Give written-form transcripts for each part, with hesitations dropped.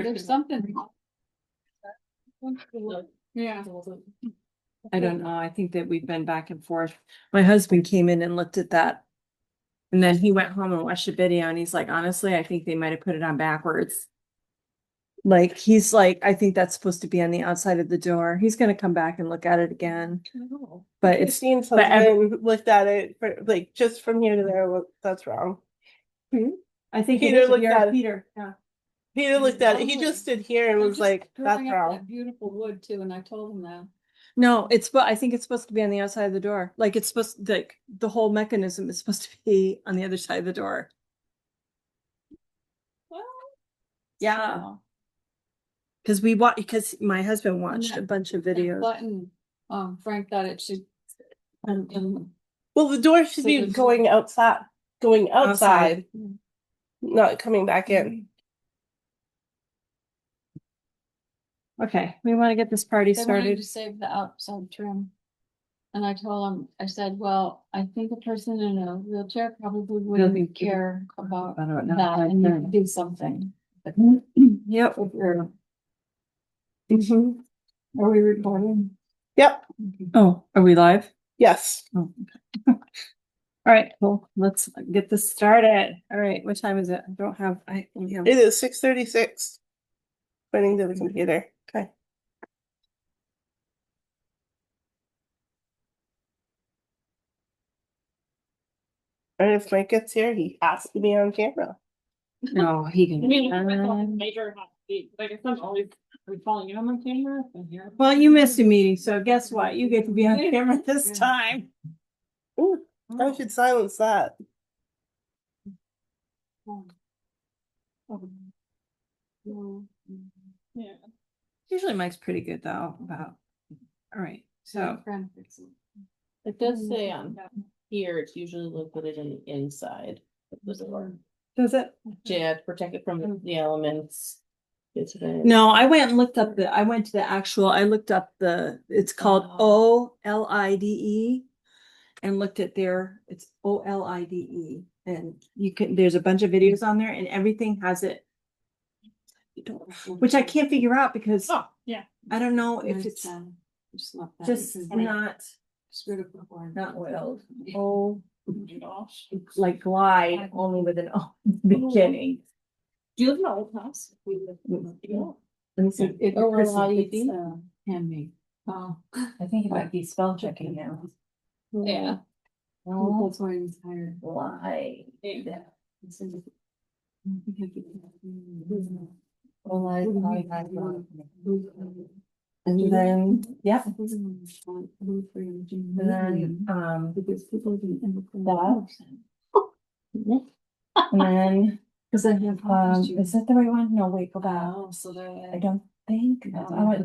There's something. Yeah. I don't know. I think that we've been back and forth. My husband came in and looked at that. And then he went home and watched the video and he's like, honestly, I think they might have put it on backwards. Like, he's like, I think that's supposed to be on the outside of the door. He's gonna come back and look at it again. But it's Christine's husband looked at it for, like, just from here to there. Well, that's wrong. I think Peter looked at it. Peter. Yeah. Peter looked at it. He just stood here and was like, "That's wrong." That beautiful wood too, and I told him that. No, I think it's supposed to be on the outside of the door. Like, it's supposed to, like, the whole mechanism is supposed to be on the other side of the door. Well, Yeah. Because my husband watched a bunch of videos. Button, Frank thought it should. Well, the door should be going outside, not coming back in. Okay, we want to get this party They wanted started. to save the outside trim. And I told him, I said, well, I think a person in a wheelchair probably wouldn't care about that, and you can do something. Yep. Are we recording? Yep. Oh, are we live? Yes. Oh, okay. All right, cool. Let's get this started. All right, what time is it? I don't have. It is 6:36. Pointing to the computer. Okay. And if Mike gets here, he has to be on camera. No, he can. Major, like I'm always calling you on camera. Well, you missed a meeting, so guess what? You get to be on camera this time. Ooh, I should silence that. Yeah. Usually Mike's pretty good though about. All right, so It does say on here, it's usually located in the inside of the door. does it? Yeah, to protect it from the elements. No, I went and looked up I went to the actual, I looked up it's called OLIDE and looked at it's OLIDE. And there's a bunch of videos on there and everything has it. Which I can't figure out because I don't know if it's just not oiled. Oh, like glide only with an O in the beginning. Do you live in an old house? Let me see. Handmade. Oh, I think it might be spell checking now. yeah. Oh, That's why I'm tired. lie. And then, yeah. And then, Because people didn't that. And then, Because I have. is that the right one? No, wait, go back. Oh, so they're. I don't think,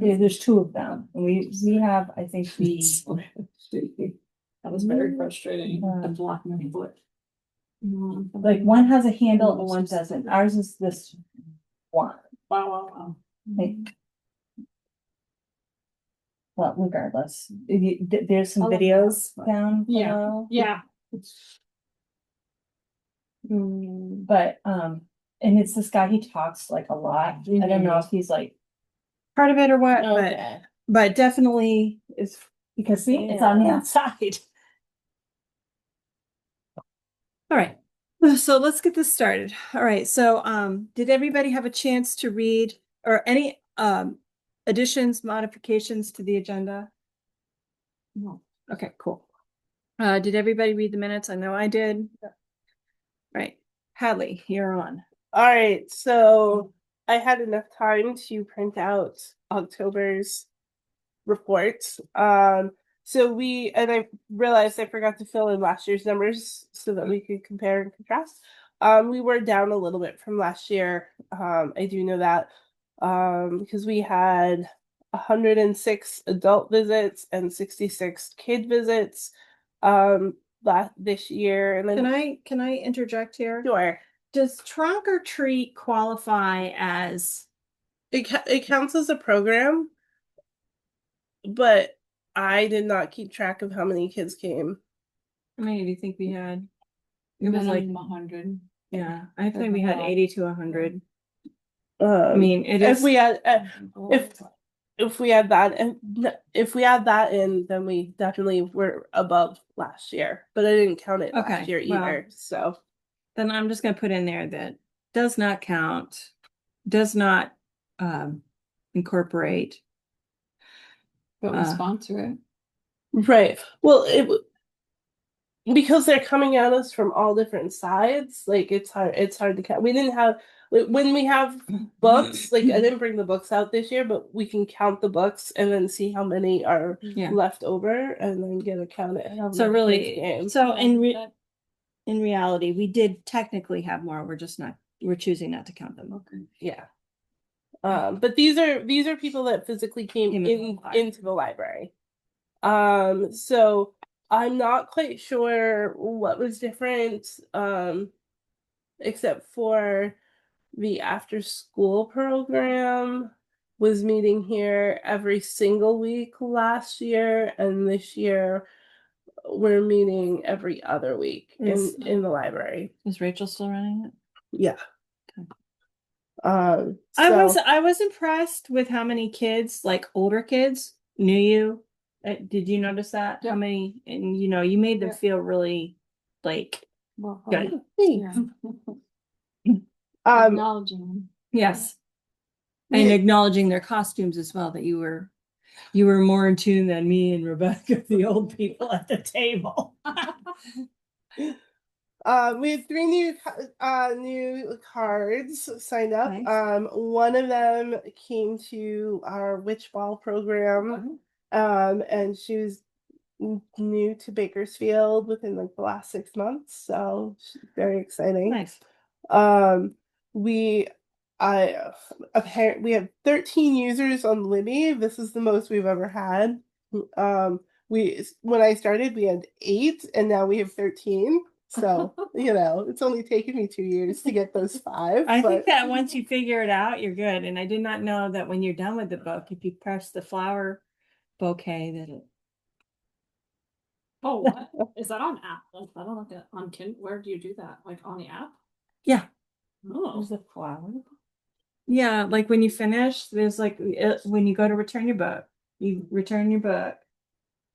there's two of them. We have, I think That was very frustrating. To block my foot. like one has a handle and one doesn't. Ours is this one. Wow. Like, well, regardless, there's some videos down below. Yeah. But and it's this guy, he talks like a lot. I don't know if he's like part of it or what, but definitely is because it's on the outside. All right, so let's get this started. All right, so did everybody have a chance to read or any additions, modifications to the agenda? No. Okay, cool. Did everybody read the minutes? I know I did. Right. Hadley, you're on. All right, so I had enough time to print out October's reports. So I realized I forgot to fill in last year's numbers so that we could compare and contrast. We were down a little bit from last year. I do know that because we had 106 adult visits and 66 kid visits this year. And then Can I interject here? Sure. Does trunk or treat qualify as it counts as a program, but I did not keep track of how many kids came. How many do you think we had? It was like 100. Yeah, I think we had 80 to 100. I mean, it is. if we add if we add that and if we add that in, then we definitely were above last year. But I didn't count it Okay, last year well. either. So Then I'm just gonna put in there that does not count, does not incorporate. But we Uh, sponsor it. right. Well, because they're coming at us from all different sides, like it's hard to count. We didn't have when we have books, like I didn't bring the books out this year, but we can count the books and then see how many are Yeah. left over and then get a count at how So many really, kids came. so in reality, we did technically have more. We're choosing not to count them. Okay. Yeah. But these are people that physically came into the library. So I'm not quite sure what was different, except for the after school program was meeting here every single week last year, and this year we're meeting every other week in the library. Is Rachel still running it? Yeah. Okay. I I was impressed with how many kids, like older kids, knew you. Did you notice that? Yeah. How many, and you made them Yeah. feel really like Well, good. yeah. Acknowledging them. Yes. And acknowledging their costumes as well, that you were more in tune than me and Rebecca, the old people at the table. We had 3 new cards signed up. Nice. One of them came to our witch ball program. And she was new to Bakersfield within like the last 6 months, so very exciting. Nice. We apparently we have 13 users on Libby. This is the most we've ever had. When I started we had 8 and now we have 13. So, it's only taken me 2 years to get those 5. I think that once you figure it out, you're good. And I did not know that when you're done with the book, if you press the flower bouquet, that it. Oh, what? Is that on app? I don't look at on Kindle. Where do you do that? Like on the app? Yeah. Oh, There's a flower. Yeah, like when you finish, there's like when you go to return your book, you return your book,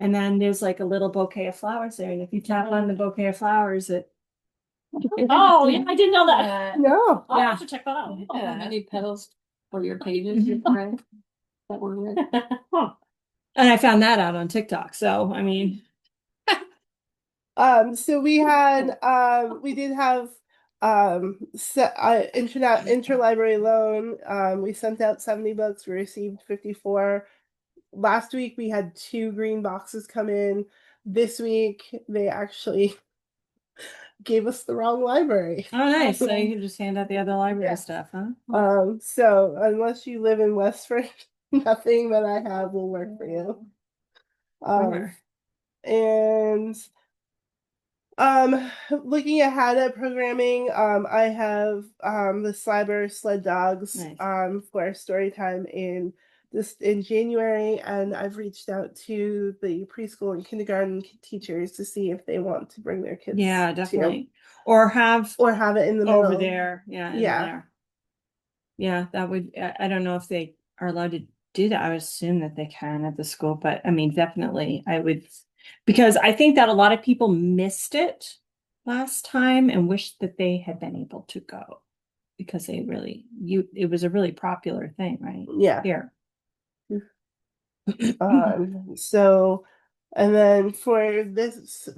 and then there's like a little bouquet of flowers there. And if you tap on the bouquet of flowers, it. Oh, yeah, I didn't know that. No. I'll Yeah. have to check that out. How many petals for your pages you read that were read? Huh. And I found that out on TikTok. So I mean. So we did have interlibrary loan. We sent out 70 books, we received 54. Last week we had 2 green boxes come in. This week they actually gave us the wrong library. Oh, nice. So you can just hand out the other library stuff, huh? So unless you live in Westford, nothing that I have will work for you. And looking ahead at programming, I have the Sliber Sled Dogs Nice. for story time in January, and I've reached out to the preschool and kindergarten teachers to see if they want to bring their kids. Yeah, definitely. Or have it in the over middle. there. Yeah. Yeah. There. Yeah, that would. I don't know if they are allowed to do that. I would assume that they can at the school, but I mean, definitely, I would, because I think that a lot of people missed it last time and wished that they had been able to go because it was a really popular thing, right? Yeah. Here. So, and then for this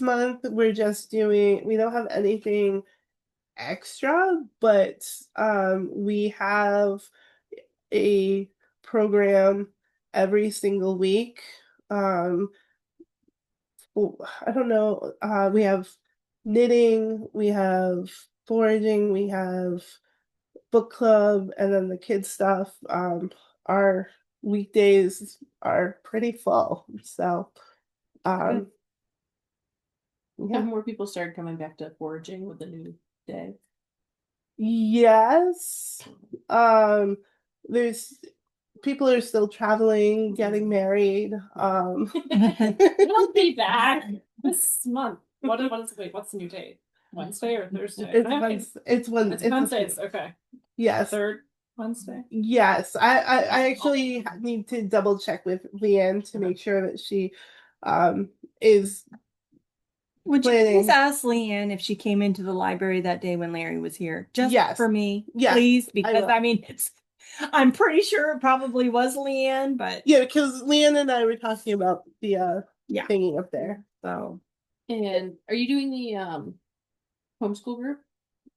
month, we don't have anything extra, but we have a program every single week. I don't know. We have knitting, we have foraging, we have book club, and then the kids stuff. Our weekdays are pretty full. So yeah. Have more people started coming back to foraging with the new day? Yes. There's people are still traveling, getting married. It'll be back this month. What's the new date? Wednesday or Thursday? It's Wednesday. It's Wednesdays, okay. Yes. Third Wednesday? Yes. I actually need to double check with Leanne to make sure that she is Would you planning. please ask Leanne if she came into the library that day when Larry was here? Just Yes. for me, Yes, please, because will. I mean, I'm pretty sure it probably was Leanne, but Yeah, because Leanne and I were talking about the Yeah. thingy up there. So And are you doing the homeschool group?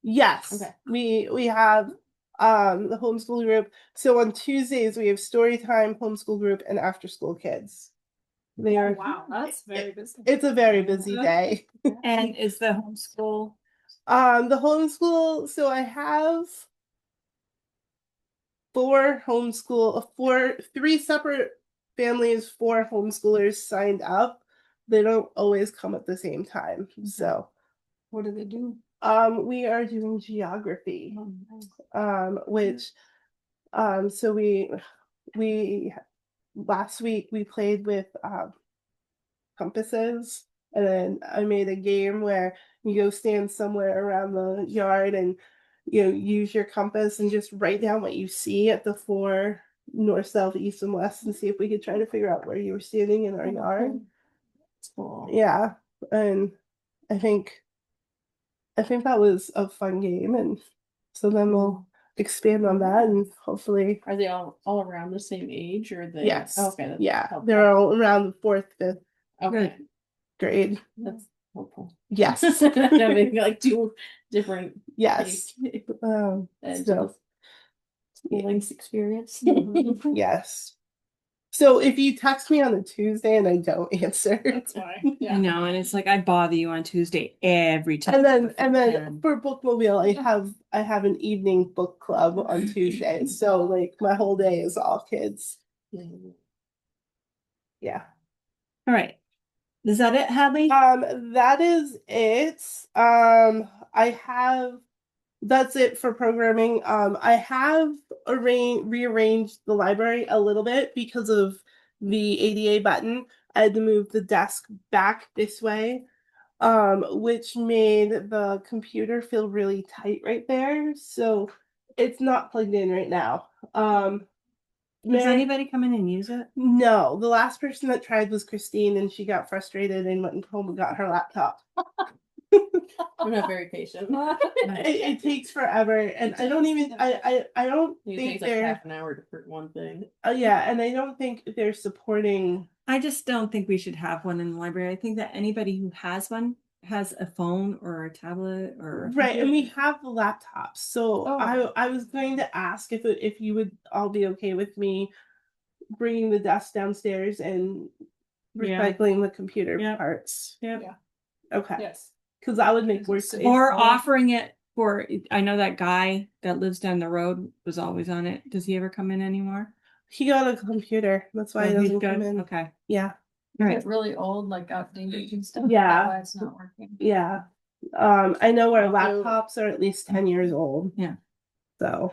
yes. Okay. We have the homeschool group. So on Tuesdays we have story time, homeschool group, and after school kids. They are Wow, that's very busy. It's a very busy day. and is the homeschool The homeschool, so I have three separate families, 4 homeschoolers signed up. They don't always come at the same time. So What do they do? we are doing geography. Oh, nice. Which so we last week we played with compasses, and then I made a game where you go stand somewhere around the yard and use your compass and just write down what you see at the 4 north, south, east, and west, and see if we could try to figure out where you were standing in our yard. That's cool. Yeah, and I think that was a fun game, and so then we'll expand on that and hopefully. Are they all around the same age, or they? Yes. Oh, okay. That's Yeah, helpful. they're all around the 4th, 5th Okay. grade. That's helpful. Yes. Having like 2 different. Yes. age- So so schooling's experience. yes. So if you text me on a Tuesday and I don't answer, That's why. I Yeah. know, and it's like I bother you on Tuesday every time. and then for Bookmobile, I have an evening book club on Tuesday. So like my whole day is all kids. Yeah. All right. Is that it, Hadley? That is it. That's it for programming. I have rearranged the library a little bit because of the ADA button. I had to move the desk back this way, which made the computer feel really tight right there. So it's not plugged in right now. Does anybody come in and use it? No, the last person that tried was Christine, and she got frustrated and went home and got her laptop. I'm not very patient. It takes forever, and I don't It think takes like they're half an hour to print one thing. yeah, and I don't think they're supporting. I just don't think we should have one in the library. I think that anybody who has one has a phone or a tablet or Right, and we have the laptops. So Oh. I was going to ask if you would all be okay with me bringing the desk downstairs and recycling the computer parts. Yeah. Okay. Yes. Because that would make work. Or offering it for, I know that guy that lives down the road was always on it. Does he ever come in anymore? He got a computer. That's why he he's doesn't good? come in. Okay. Yeah. Is Right. it really old, like outdated and stuff? Yeah. That's why it's not working. Yeah. I know our So- laptops are at least 10 years old. Yeah. So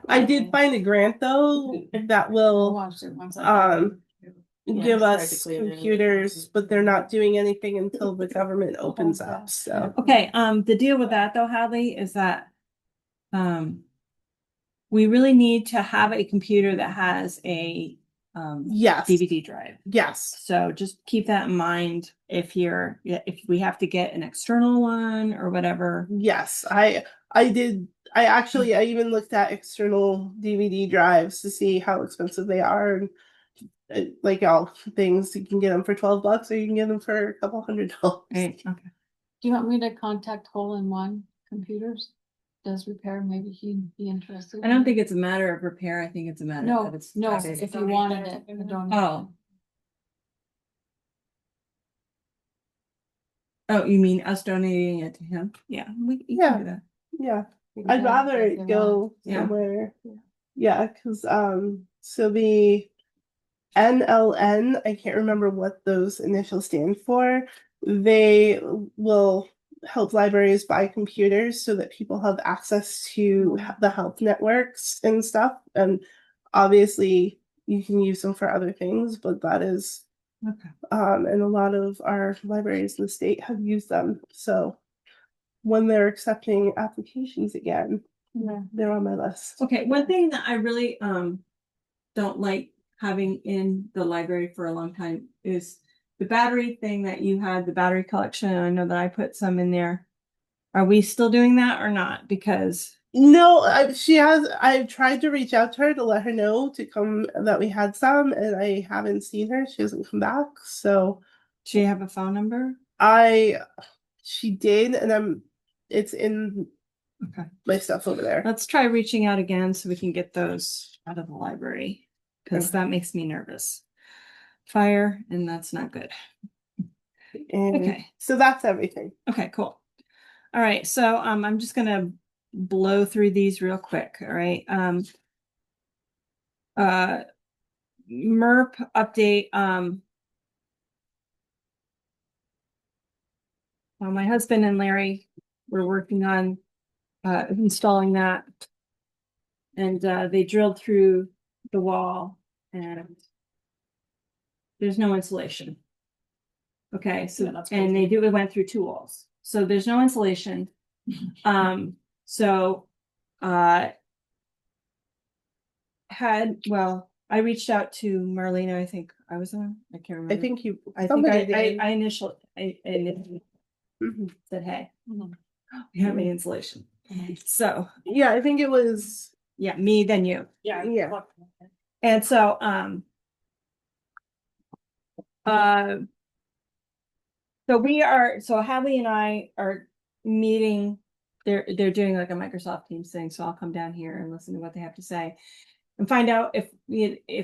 I did find a grant though that will Watch it once I give it's us practically an computers, but they're not doing anything until the government opens up. So Okay. The deal with that though, Hadley, is that we really need to have a computer that has a yes. DVD drive. Yes. So just keep that in mind if we have to get an external one or whatever. Yes. I even looked at external DVD drives to see how expensive they are, and like all things, you can get them for $12 or you can get them for a couple $100. Right. Okay. Do you want me to contact Hole in One Computers? Does repair, maybe he'd be interested. I don't think it's a matter of repair. I think it's a matter No, of it's no, it's- if you wanted it, I don't. Oh. Oh, you mean us donating it to him? Yeah, we can do that. Yeah. You I'd can rather if it you go want. Yeah. somewhere. Yeah, because so the NLN, I can't remember what those initials stand for. They will help libraries buy computers so that people have access to the health networks and stuff. And obviously you can use them for other things, but that is Okay. and a lot of our libraries in the state have used them. So when they're accepting applications again. Yeah. They're on my list. Okay, one thing that I really don't like having in the library for a long time is the battery thing that you had, the battery collection. I know that I put some in there. Are we still doing that or not? Because No, she has. I've tried to reach out to her to let her know to come that we had some, and I haven't seen her. She hasn't come back. So do you have a phone number? she did, and it's in Okay. my stuff over there. Let's try reaching out again so we can get those out of the library because Okay. that makes me nervous. Fire, and that's not good. And Okay. so that's everything. Okay, cool. All right, so I'm just gonna blow through these real quick. All right. MERP update. Well, my husband and Larry were working on installing that, and they drilled through the wall, and there's no insulation. Okay, so Yeah, that's and crazy. it went through 2 walls, so there's no insulation. So I reached out to Marlena. I think I was on. I can't remember. I think you. I think somebody did. I initially Mhm. said, hey, Mhm. we have any insulation. So Yeah, I think it was. yeah, me, then you. Yeah. Yeah. And so so Hadley and I are meeting. They're doing like a Microsoft Teams thing, so I'll come down here and listen to what they have to say and find out if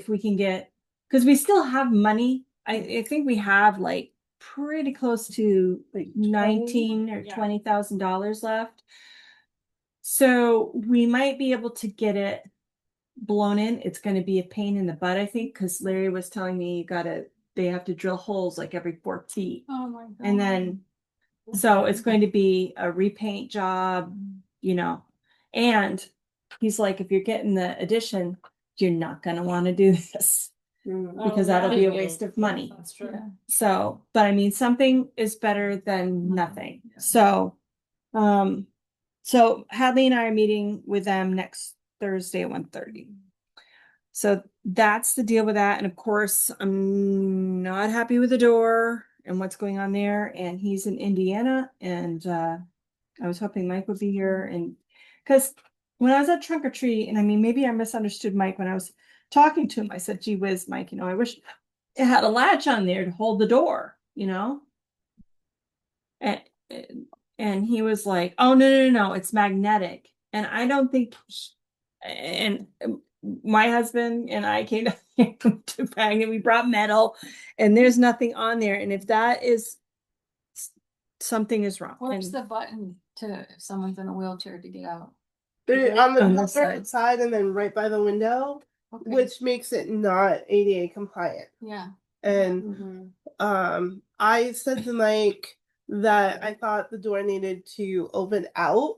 we can get, because we still have money. I think we have like pretty close to like 19 or $20,000 left. So we might be able to get it blown in. It's going to be a pain in the butt, I think, because Larry was telling me they have to drill holes like every 4 feet. Oh my God. And then, so it's going to be a repaint job, and he's like, if you're getting the addition, you're not going to want to do this because that'll be a waste of money. That's true. Yeah. So, but I mean, something is better than nothing. So Hadley and I are meeting with them next Thursday at 1:30. So that's the deal with that. And of course, I'm not happy with the door and what's going on there. And he's in Indiana, and I was hoping Mike would be here. And because when I was at Trunk or Treat, and I mean, maybe I misunderstood Mike when I was talking to him. I said, gee whiz, Mike, I wish it had a latch on there to hold the door, And and he was like, oh, no, it's magnetic. And I don't think, and my husband and I came down to bang, and we brought metal, and there's nothing on there. And if that is, something is wrong. Where's And the button to if someone's in a wheelchair to get out? They're on the On upper this side. side and then right by the window, Okay. which makes it not ADA compliant. Yeah. And I said to Mike that I thought the door needed to open out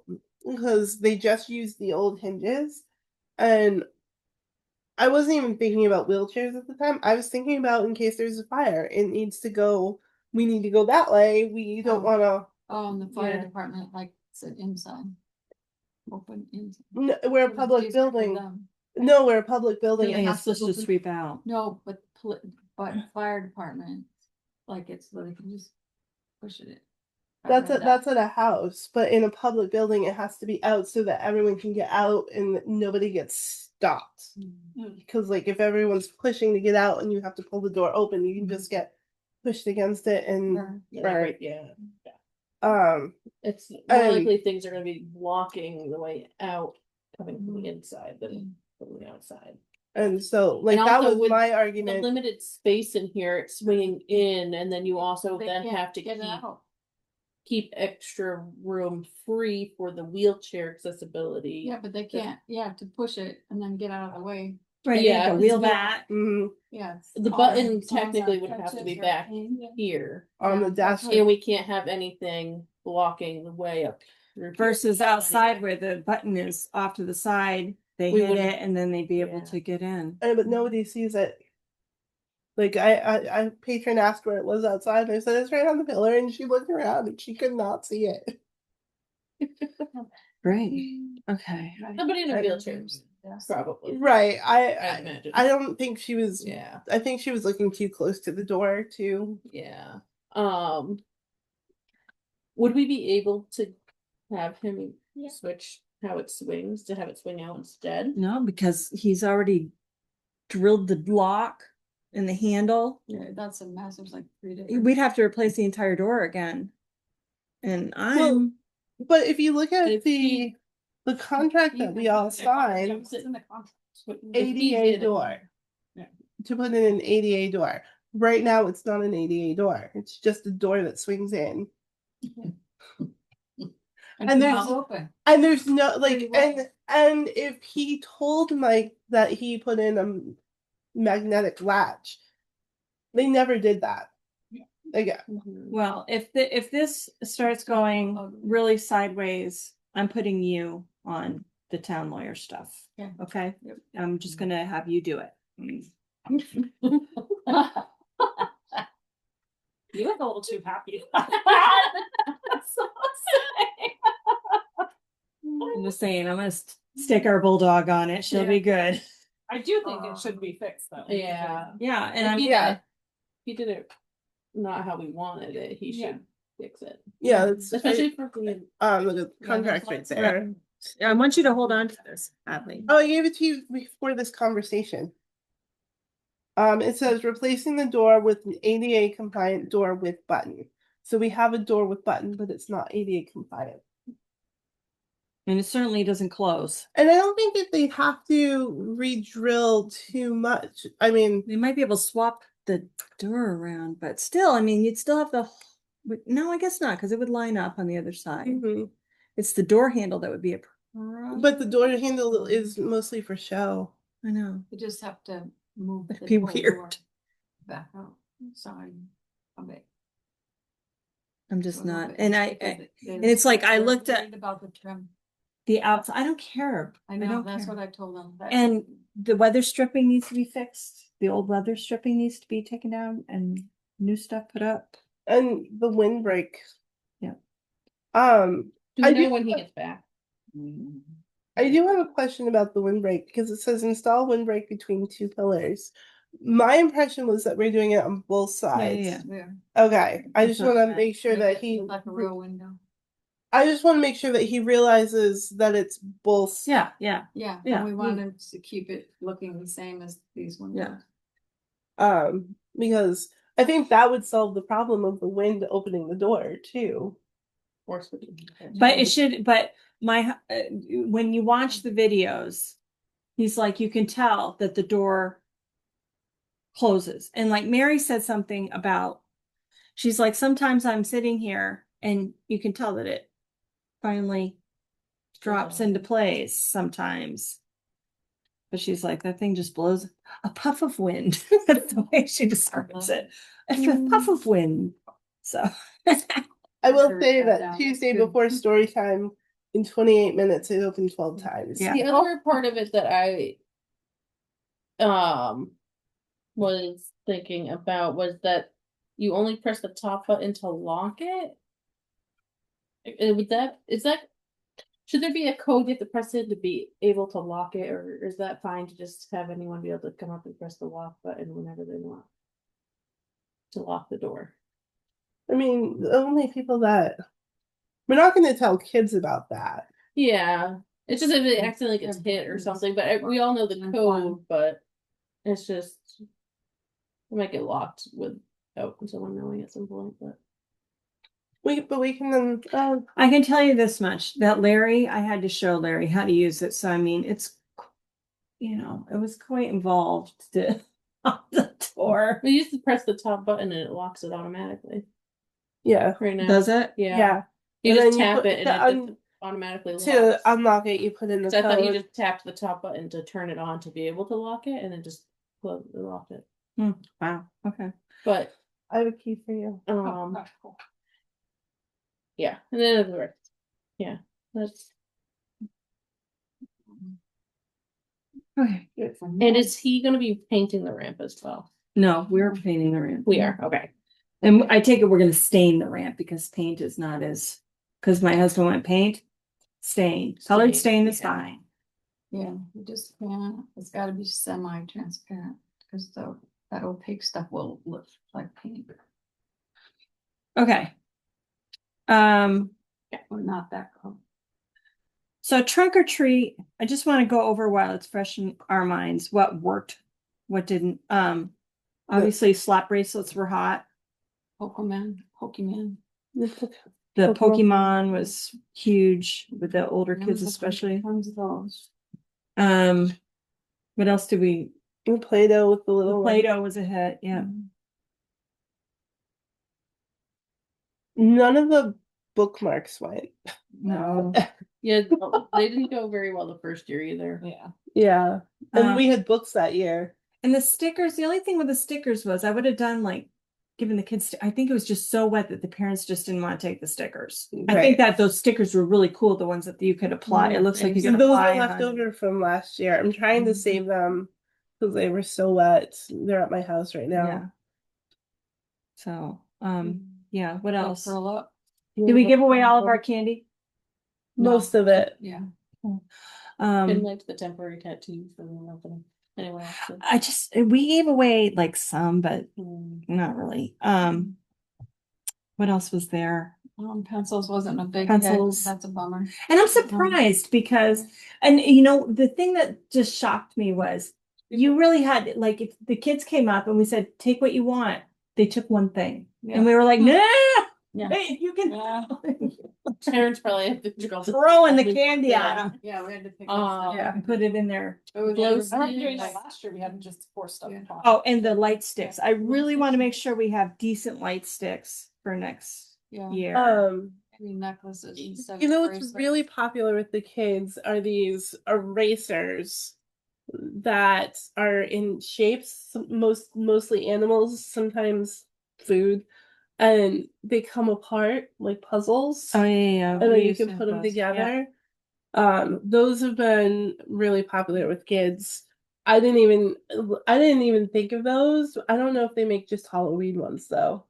because they just used the old hinges, and I wasn't even thinking about wheelchairs at the time. I was thinking about in case there's a fire, it needs to go. We need to go that way. We don't Oh. want to. Oh, and the fire Yeah. department like said inside. Open inside. No, we're a public Easier for building. them. No, we're a public building. Building It is has to supposed to open- sweep out. No, but fire department, like it's so they can just push it. I read that. That's at a house, but in a public building, it has to be out so that everyone can get out and nobody gets stopped. Because like if everyone's pushing to get out and you have to pull the door open, you can just get pushed against it and Burn. burn. Yeah. It's more And- likely things are gonna be blocking the way out, coming from the inside than from the outside. And so like And that also was with my The argument. limited space in here, it's swinging in, and then you also They then can't have to get it out. keep extra room free for the wheelchair accessibility. Yeah, but they can't, to push it and then get out of the way. Right, Yeah, the wheel it's not- back. Mhm. Yeah. it's The all button right. Someone's technically not would have to touches be your back hand. here, On the Yeah, desk. that's and we can't have anything blocking the way up through here. Versus outside where the button is off to the side, they We hit wouldn't- it and then they'd be able yeah. to get in. But nobody sees it. Like I patron asked where it was outside, and I said it's right on the pillar, and she looked around and she could not see it. Great. Okay. Somebody in a I- wheelchair, probably. Right. I imagine. I don't think she was. Yeah, I think she was looking too close to the door too. yeah. Would we be able to have him switch how it swings to have it swing out instead? No, because he's already drilled the lock and the handle. Yeah, that's a mess. There's like 3 different. We'd have to replace the entire door again. And Well, I'm, But if you look at If he- the contract that we all signed, It's in the contract. ADA door. Yeah. To put in an ADA door. Right now, it's not an ADA door. It's just a door that swings in. And it's there's- not open. And there's no Pretty like well. and if he told Mike that he put in a magnetic latch, they never did that. Again. well, if this starts going really sideways, I'm putting you on the town lawyer stuff. Yeah. Okay? Yep. I'm just gonna have you do it. You look a little too happy. I'm just saying, I'm gonna stick our bulldog on it. She'll be good. I do think it should be fixed though. Yeah. Yeah, and If I'm he yeah. He did it not how we wanted it. He Yeah. should fix it. Yeah, it's Especially for the the contract right there. I want you to hold on to this, Hadley. Oh, I gave it to you before this conversation. It says replacing the door with an ADA compliant door with button. So we have a door with button, but it's not ADA compliant. And it certainly doesn't close. And I don't think that they have to re-drill too much. I mean, They might be able to swap the door around, but still, I mean, you'd still have the. No, I guess not, because it would line up on the other side. mhm. It's the door handle that would be a problem. But the door handle is mostly for show. I know. You just have to move the It'd be whole weird. door back out side of it. I'm just a little not, bit, and and it's like I looked at- about the trim. the outside. I don't care. I know, don't that's care. what I told them. that- And the weather stripping needs to be fixed. The old weather stripping needs to be taken down and new stuff put up. And the windbreak. Yeah. Um, Do I we know do- when he gets back? I do have a question about the windbreak because it says install windbreak between two pillars. My impression was that we're doing it on both sides. yeah. Yeah. Okay, I That's just want to not- make sure Make that it he. look like a real window. I just want to make sure that he realizes that it's both. Yeah. Yeah, Yeah. and we wanted to keep it looking the same as these windows. Because I think that would solve the problem of the wind opening the door too. Or switching? But it should, but when you watch the videos, he's like, you can tell that the door closes. And like Mary said something about, she's like, sometimes I'm sitting here and you can tell that it finally drops into place sometimes. But she's like, that thing just blows a puff of wind. That's the way she describes it. It's a puff of wind. So I will Sure, say cut that down. Tuesday Good. before story time, in 28 minutes, it opened 12 times. Yeah. The other part of it that I was thinking about was that you only press the top button to lock it. Should there be a code you have to press it to be able to lock it, or is that fine to just have anyone be able to come up and press the lock button whenever they want to lock the door? I mean, the only people that we're not going to tell kids about that. Yeah, it's just if it accidentally gets hit or something, but we all know the And code, but it's just it might get locked without someone knowing at some point, but We can then. I can tell you this much, that Larry, I had to show Larry how to use it. So I mean, it's, it was quite involved to on the door. we used to press the top button and it locks it automatically. Yeah. Right now, Does it? Yeah, Yeah. you And just then you tap put it the and it just automatically locks. To unlock it, you put in the So I thought you code. just tapped the top button to turn it on to be able to lock it, and then just lock it. Wow. Okay. But I have a key for you. yeah, and then it works. Yeah, that's. Okay. And is he going to be painting the ramp as well? No, we're painting the ramp. We are okay. And I take it we're going to stain the ramp because paint is not as, because my husband went paint. stain. Colored Stain, stain is yeah. fine. Yeah, you just can't, it's gotta be semi-transparent, because that opaque stuff will look like paint, Okay. or not that color. So trunk or treat, I just want to go over while it's fresh in our minds, what worked, what didn't. Obviously slap bracelets were hot. Pokemon. The Pokemon. Pokemon was huge with the older kids especially. Tons of those. What else did we, And Play-Doh with the the little one. Play-Doh was a hit, yeah. None of the bookmarks went. No. Yeah, they didn't go very well the first year either. Yeah. Yeah. And Um, we had books that year. And the stickers, the only thing with the stickers was I would have done like giving the kids, I think it was just so wet that the parents just didn't want to take the stickers. I Right. think that those stickers were really cool, the ones that you could apply. It looks like you So could those apply are left on. over from last year. I'm trying to save them because they were so wet. They're at my house right now. Yeah. So, yeah, what They'll else? curl up. Did we give away all of our candy? Most of it. Yeah. And like the temporary tattoos for the opening. Anyone else? We gave away like some, but Mm. not really. What else was there? Pencils wasn't a big hit. Pencils. That's a bummer. And I'm surprised because, and you know, the thing that just shocked me was you really had, like, if the kids came up and we said, take what you want, they took one thing. And we were like, nah, Yeah. hey, you can Yeah. Parents probably have to throwing the candy at them Yeah, we had to pick up up. and put it in there. It was Glow like- I remember doing sticks. that last year. We had just forced stuff. Yeah. on. Oh, and the light sticks. I really want to make sure we have decent light sticks for next Yeah. year. I mean, necklaces and stuff. You know what's bracelets. really popular with the kids are these erasers that are in shapes, mostly animals, sometimes food, and they come apart like puzzles. Oh, yeah. And then we you used to can have put them those. Yeah. together. Those have been really popular with kids. I didn't even think of those. I don't know if they make just Halloween ones though.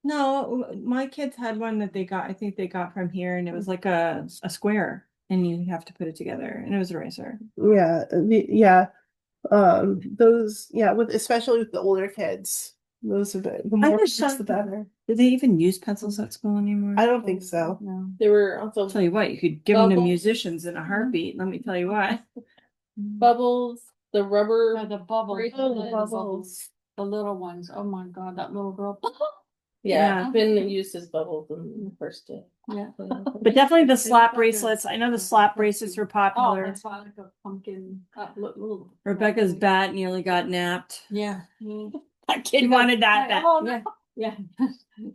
No, my kids had one that they got, I think they got from here, and it was like a square, and you have to put it together, and it was a eraser. Yeah, those, with especially with the older kids, those have been the I more was kids, shocked the better. Do they even use pencils at school anymore? I don't think so. No. There were also I'll tell you what, you could give them to Bubbles. musicians in a heartbeat. Let me tell you what. bubbles, the rubber. Yeah, the bubbles. Oh, the the bubbles. The little ones. Oh my God, that little girl. Yeah. Yeah, been used as bubbles in the first day. Yeah. But definitely the slap bracelets. I know the slap bracelets were Oh, popular. that's why like a pumpkin. Little. Rebecca's bat nearly got napped. Yeah. That kid wanted that. Yeah.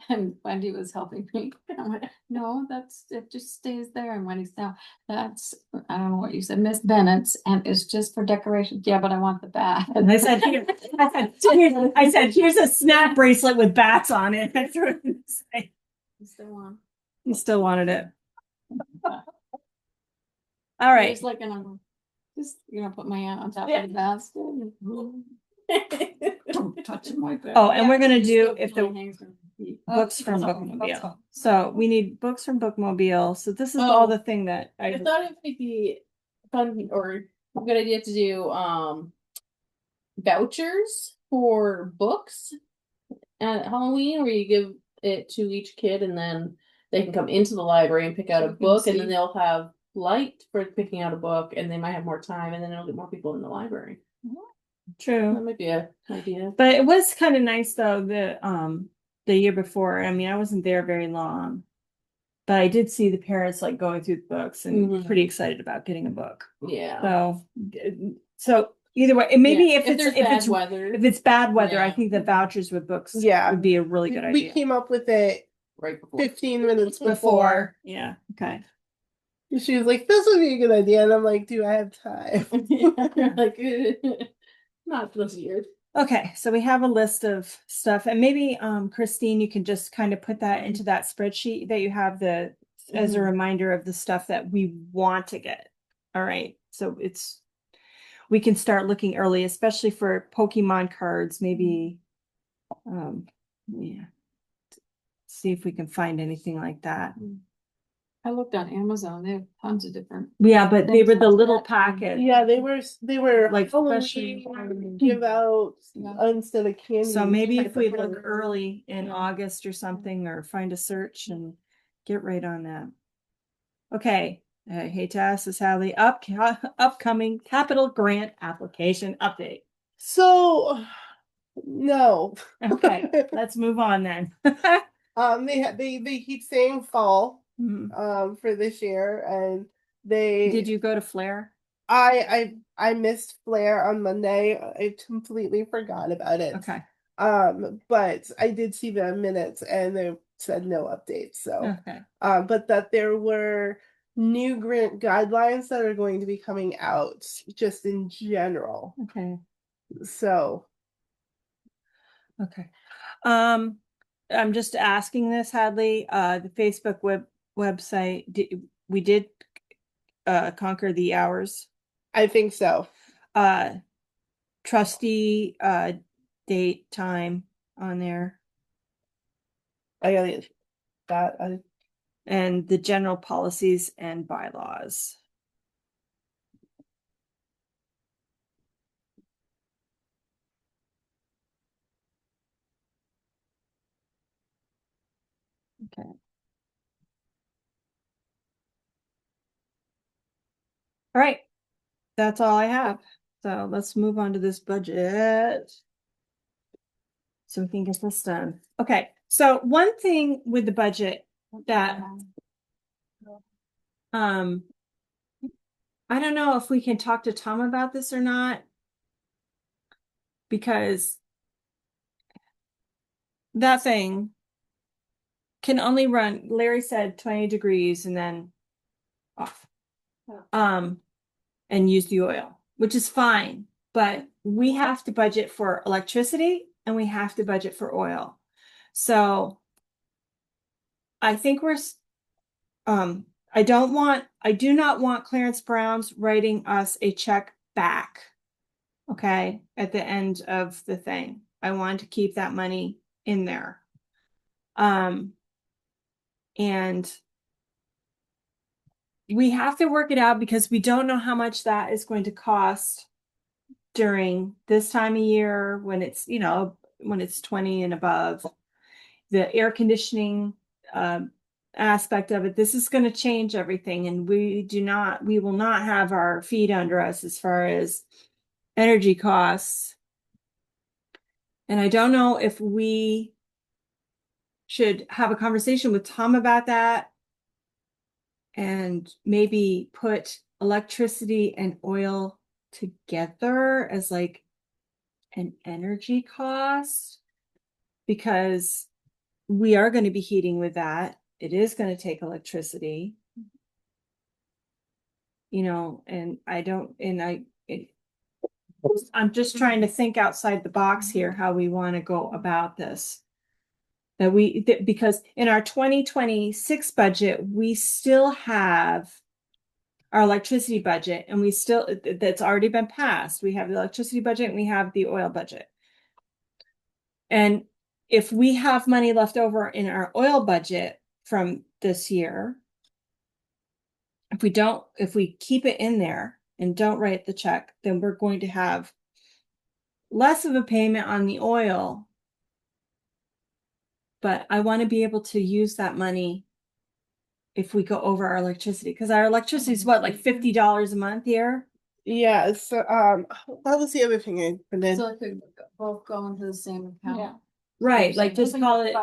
And Wendy was helping me. I'm like, no, it just stays there. And Wendy's now, that's, I don't know what you said, Miss Bennett's, and it's just for decoration. Yeah, but I want the bat. And I said, here's a snap bracelet with bats on it. That's what I say. You still want. You still wanted it. All right. It's like, just, put my hand on top of the basket. Don't touch my bed. Oh, and we're gonna Just do still if the hangs on my feet. books from that's Bookmobile. fine. So we need books from Bookmobile. So this is Oh. all the thing that I I thought it might be fun or a good idea to do vouchers for books at Halloween where you give it to each kid and then they can come into the library and pick out So a you can book and then see. they'll have light for picking out a book and they might have more time and then it'll get more people in the library. true. That might be a idea. But it was kind of nice though, the year before. I mean, I wasn't there very long. But I did see the parents like going through the books and Mhm. pretty excited about getting a book. Yeah. So either way, and maybe Yeah, if there's bad weather, it's bad weather, I Yeah. think that vouchers with books Yeah. would be a really good We idea. came up with it right before. 15 minutes before. Yeah. Okay. She was like, "This would be a good idea," and I'm like, "Do I have time?" like not this year. Okay, so we have a list of stuff, and maybe Christine, you can just kind of put that into that spreadsheet that you have as a reminder of the stuff that we want to get. All right, so we can start looking early, especially for Pokemon cards. Maybe, yeah, see if we can find anything like that. I looked on Amazon, they have tons of different. Yeah, but they were the little That kind. packet. Yeah, they were Like Halloween, special- give out Yeah. instead of candy. So maybe type if we of look thing. early in Yeah. August or something, or find a search and get right on that. Okay, I hate to ask this, Hadley, upcoming capital grant application update. So no. Okay, let's move on then. They keep saying fall Mhm. for this year, and Did you go to Flair? I missed Flair on Monday. I completely forgot about it. Okay, But I did see the minutes and they said no updates. So okay, but that there were new grant guidelines that are going to be coming out just in general. okay, So okay. I'm just asking this, Hadley, the Facebook website, we did conquer the hours. I think so. Trustee date, time on there, I gotta get that. and the general policies and bylaws. Okay. All right, that's all I have. So let's move on to this budget. So we can get this done. Okay, so one thing with the budget that I don't know if we can talk to Tom about this or not, because that thing can only run, Larry said 20 degrees and then off. And use the oil, which is fine, but we have to budget for electricity and we have to budget for oil. So I think I do not want Clarence Brown's writing us a check back, okay, at the end of the thing. I want to keep that money in there. And we have to work it out because we don't know how much that is going to cost during this time of year when it's, when it's 20 and above. The air conditioning aspect of it, this is going to change everything, and we will not have our feet under us as far as energy costs. And I don't know if we should have a conversation with Tom about that and maybe put electricity and oil together as like an energy cost, because we are going to be heating with that. It is going to take electricity, and I'm just trying to think outside the box here, how we want to go about this. Because in our 2026 budget, we still have our electricity budget, and that's already been passed. We have the electricity budget and we have the oil budget. And if we have money left over in our oil budget from this year, if we keep it in there and don't write the check, then we're going to have less of a payment on the oil. But I want to be able to use that money if we go over our electricity, because our electricity is what, like $50 a month here? Yeah, so what was the other thing I put in? So it could both go into the same account. Yeah. Right, like just call it,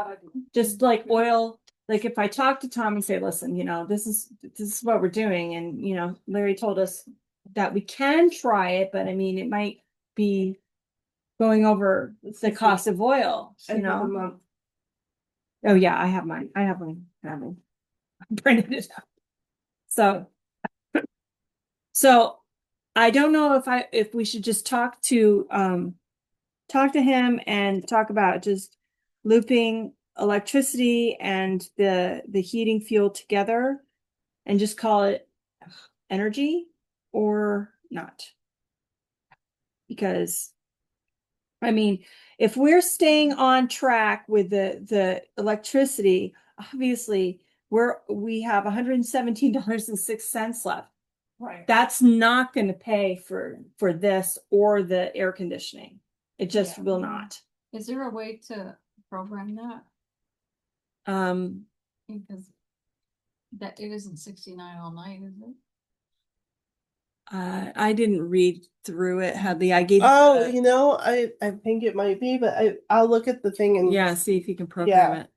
just like oil. Like if I talk to Tom and say, listen, this is what we're doing, and Larry told us that we can try it, but I mean, it might be going over the cost of oil, End of the month. Oh yeah, I have mine. I printed it out. So I don't know if we should just talk to him and talk about just looping electricity and the heating fuel together and just call it energy, or not. Because I mean, if we're staying on track with the electricity, obviously we have $117.06 left. Right. That's not gonna pay for this or the air conditioning. It just Yeah. will not. Is there a way to program that? Because that it isn't 69 all night, is it? I didn't read through it, Hadley. I gave Oh, you you know, I think it might be, but I'll look at the thing and yeah, see if you can program Yeah. it.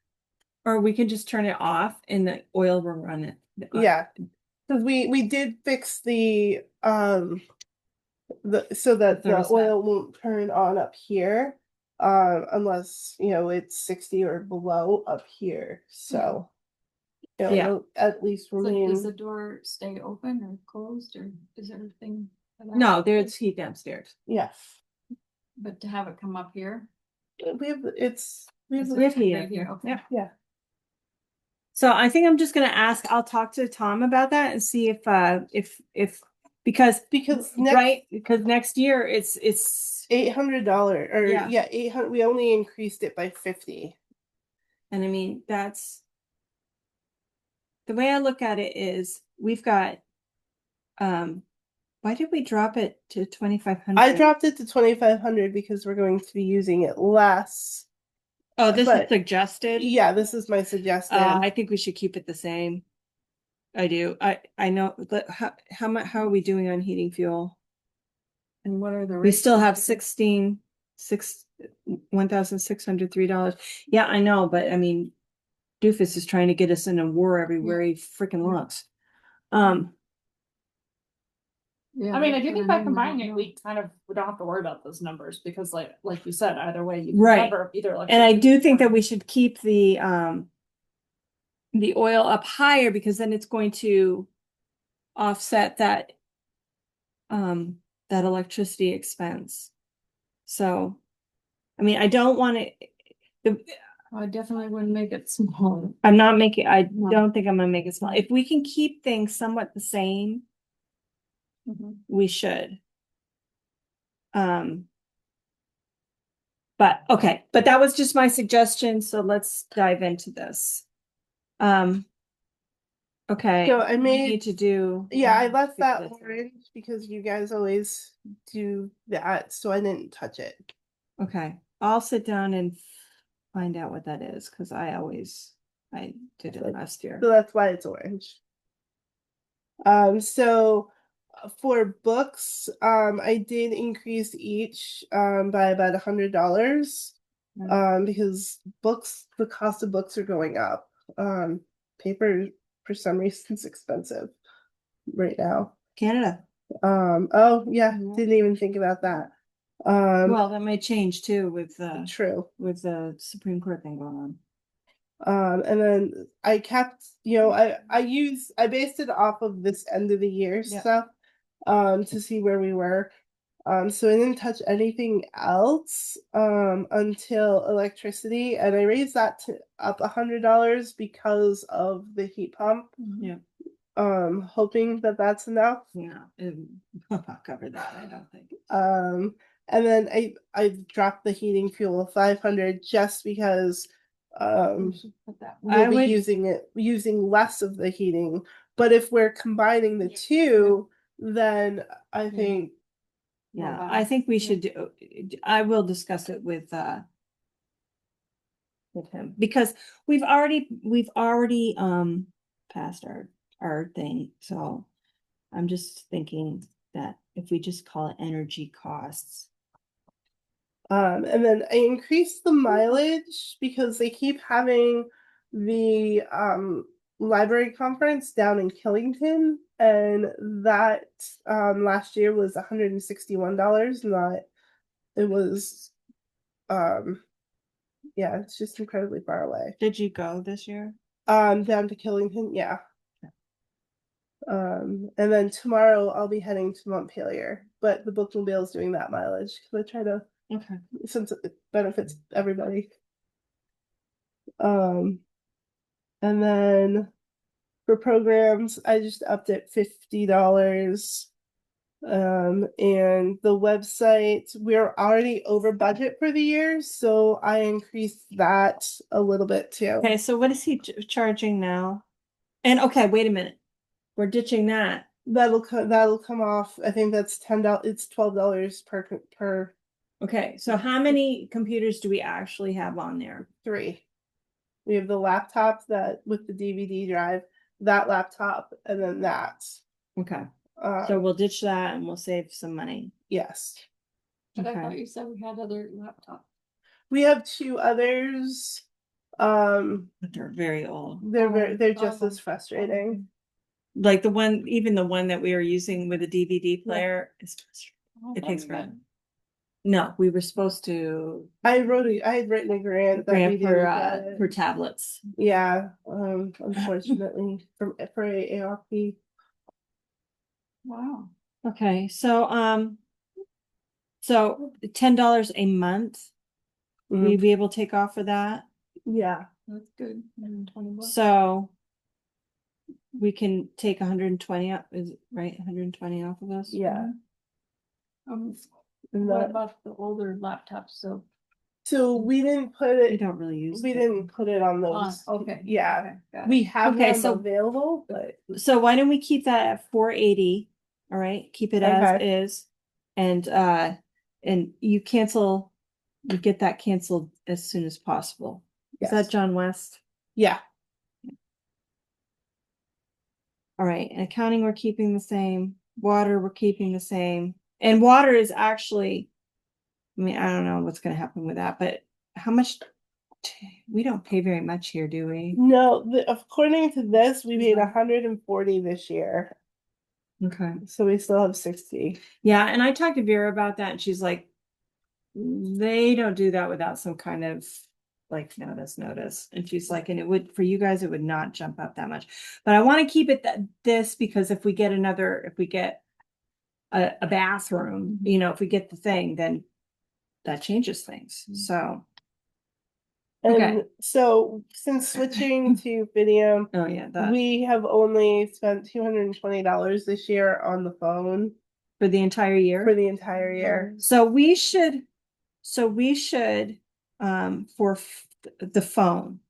Or we can just turn it off and the oil will run it. yeah, because we did fix the so that the thermostat. oil won't turn on up here, unless you know it's 60 or below up here. So you know, Yeah. it'll at least So does remain. the door stay open or closed, or is everything? No, there's heat downstairs. Yes, But to have it come up here? we have it's we have Is We have it heat right up here. Okay. Yeah. yeah. So I think I'm just gonna ask, I'll talk to Tom about that and see if because Because because next year it's $800 or Yeah. yeah 800. We only increased it by 50. and I mean that's the way I look at it is we've got why did we drop it to 2,500? I dropped it to 2,500 because we're going to be using it less. Oh, this is but- suggested. Yeah, this is my suggestion. I think we should keep it the same. I do. I know. But how much? How are we doing on heating fuel? And what are the We rates? still have $1,603. Yeah, I know, but I mean, Doofus is trying to get us in a war everywhere he freaking looks. Yeah, I mean, I that's do what think by mean, combining don't it, know. we don't have to worry about those numbers because like you said, either way, you can Right. cover either And I do think that electricity we should keep the oil up higher because then it's going to offset that electricity expense. So, I mean, I don't want to. I definitely wouldn't make it smaller. I'm not making. I No. don't think I'm gonna make it small. If we can keep things somewhat the same, we should. But okay, but that was just my suggestion. So let's dive into this. Okay. So I we made need to do. Yeah, I left fix that this. orange because you guys always do that, so I didn't touch it. Okay, I'll sit down and find out what that is because I did it last year. So that's why it's orange. So for books, I did increase each by about $100. Because the cost of books are going up. Paper for some reason is expensive right now. Canada. Oh yeah, Yeah. didn't even think about that. Well, that might change too with True. the Supreme Court thing going on. And then I kept, you know, I based it off of this end of the year Yeah. stuff, to see where we were. So I didn't touch anything else, until electricity, and I raised that to up $100 because of the heat pump. Yeah. Hoping that that's enough. Yeah, it will not cover that, I don't think. And then I dropped the heating fuel 500 just because Put that. I we'll be would- using less of the heating. But if we're combining the two, then I think Yeah, Well, I think we yeah. should do, I will discuss it with him because we've already passed our thing. So I'm just thinking that if we just call it energy costs. and then I increased the mileage because they keep having the library conference down in Killington, and that last year was $161. Not it was yeah, it's just incredibly far away. Did you go this year? Down to Killington, yeah. And then tomorrow I'll be heading to Montpelier, but the bookmobile is doing that mileage because I try to, Okay. since it benefits everybody. And then for programs, I just upped it $50. And the website, we're already over budget for the year, so I increased that a little bit too. Okay, so what is he charging now? And okay, wait a minute. We're ditching that. That'll come off. I think that's $10. It's $12 per Okay, so how many computers do we actually have on there? 3. We have the laptop that with the DVD drive, that laptop, and then that. Okay, so So we'll ditch that and we'll save some money. yes, But I thought Okay, you said we had other laptops. we have 2 others. but they're very old. They're just Oh, as frustrating. Like the one, even the one that we are using with a DVD player is, Oh, it takes okay. forever. No, we were supposed to I had written a grant that we grant for didn't get. for tablets. Yeah, unfortunately for AARP. Wow. Okay, so $10 a month, we'd be able to take off for that. Yeah, That's good. $120. So we can take 120 up, is it right? 120 off of us? yeah. Um, And what that- about the older laptops? So we didn't put We it. don't really use We it. didn't put it on those. Okay. Yeah, Okay, got it. we have Okay, them so- available, but So why don't we keep that at 480? All right, keep it as Okay. is. And you get that canceled as soon as possible. Is that yes. John West? Yeah, All right, and accounting, we're keeping the same. Water, we're keeping the same. And water is actually, I mean, I don't know what's gonna happen with that, but how much? We don't pay very much here, do we? no, according to this, we made 140 this year, Okay. so we still have 60. Yeah, and I talked to Vera about that, and she's like, they don't do that without some kind of like notice. And she's like, and it would, for you guys, it would not jump up that much. But I want to keep it this because if we get a bathroom, if we get the thing, then that changes things. So, And Okay. so since switching to Fidium, oh yeah, that we have only spent $220 this year on the phone for the entire year. for the entire year. So we should, for the phone,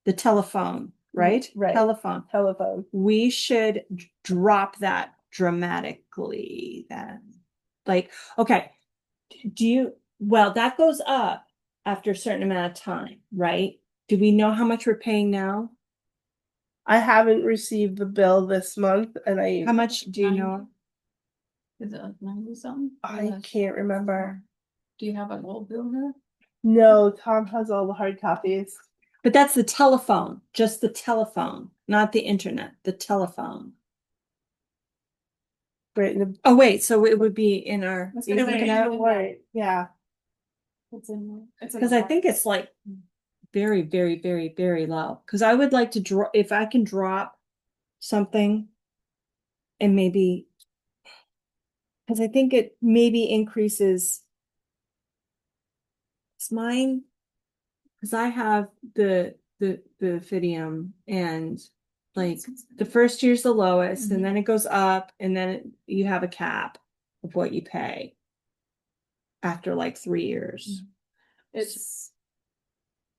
the telephone, right? Right. Telephone. Telephone. We should drop that dramatically then. Like, okay, well, that goes up after a certain amount of time, right? Do we know how much we're paying now? I haven't received the bill this month, and How much do you know? Is it like 90 something? I can't remember. Do you have an old bill here? No, Tom has all the hard copies. But that's the telephone, just the telephone, not the internet, the telephone. Right in the Oh, wait, so it would be in our, That's it gonna would say be in the that. warrant. Yeah. It's in there. It's in because the I think it's like very, very, very, very low. Because I would like to draw, if I can drop something and maybe, because I think it maybe increases. It's mine, because I have the Fidium and like the first year's the lowest and then it goes up and then you have a cap of what you pay after like 3 years. It's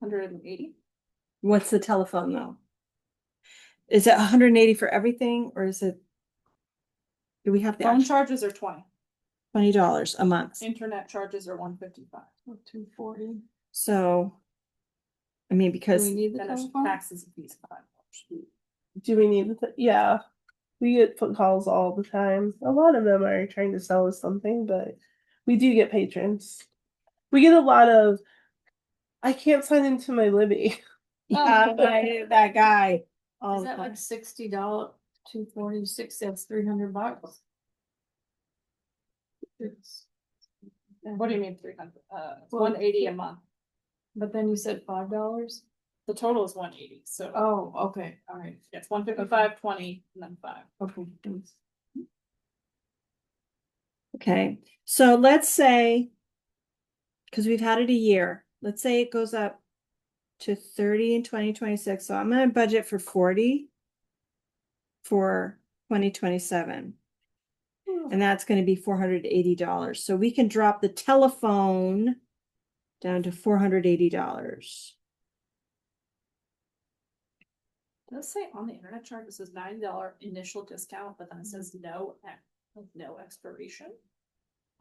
180. What's the telephone though? Is it 180 for everything or is it? Do we have the Phone actual charges are 20. $20 a month? Internet charges are 155. Or 240? So, I mean, Do because we need the Then there's telephone? taxes and fees of $5. Do we need yeah. We get phone calls all the time. A lot of them are trying to sell us something, but we do get patrons. We get a lot of I can't sign into my Libby. yeah, that guy. all Is the that time. like $60, 246, that's $300? It's. What do you mean 300? It's Well, 180 a month. But then you said $5? The total is 180. So Oh, okay, all right. it's 155, 20, and then 5. Okay, thanks. Okay, so let's say, because we've had it a year, let's say it goes up to 30 in 2026. So I'm gonna budget for 40 for 2027. And that's gonna be $480. So we can drop the telephone down to $480. Let's say on the internet chart, it says $9 initial discount, but then it says no expiration.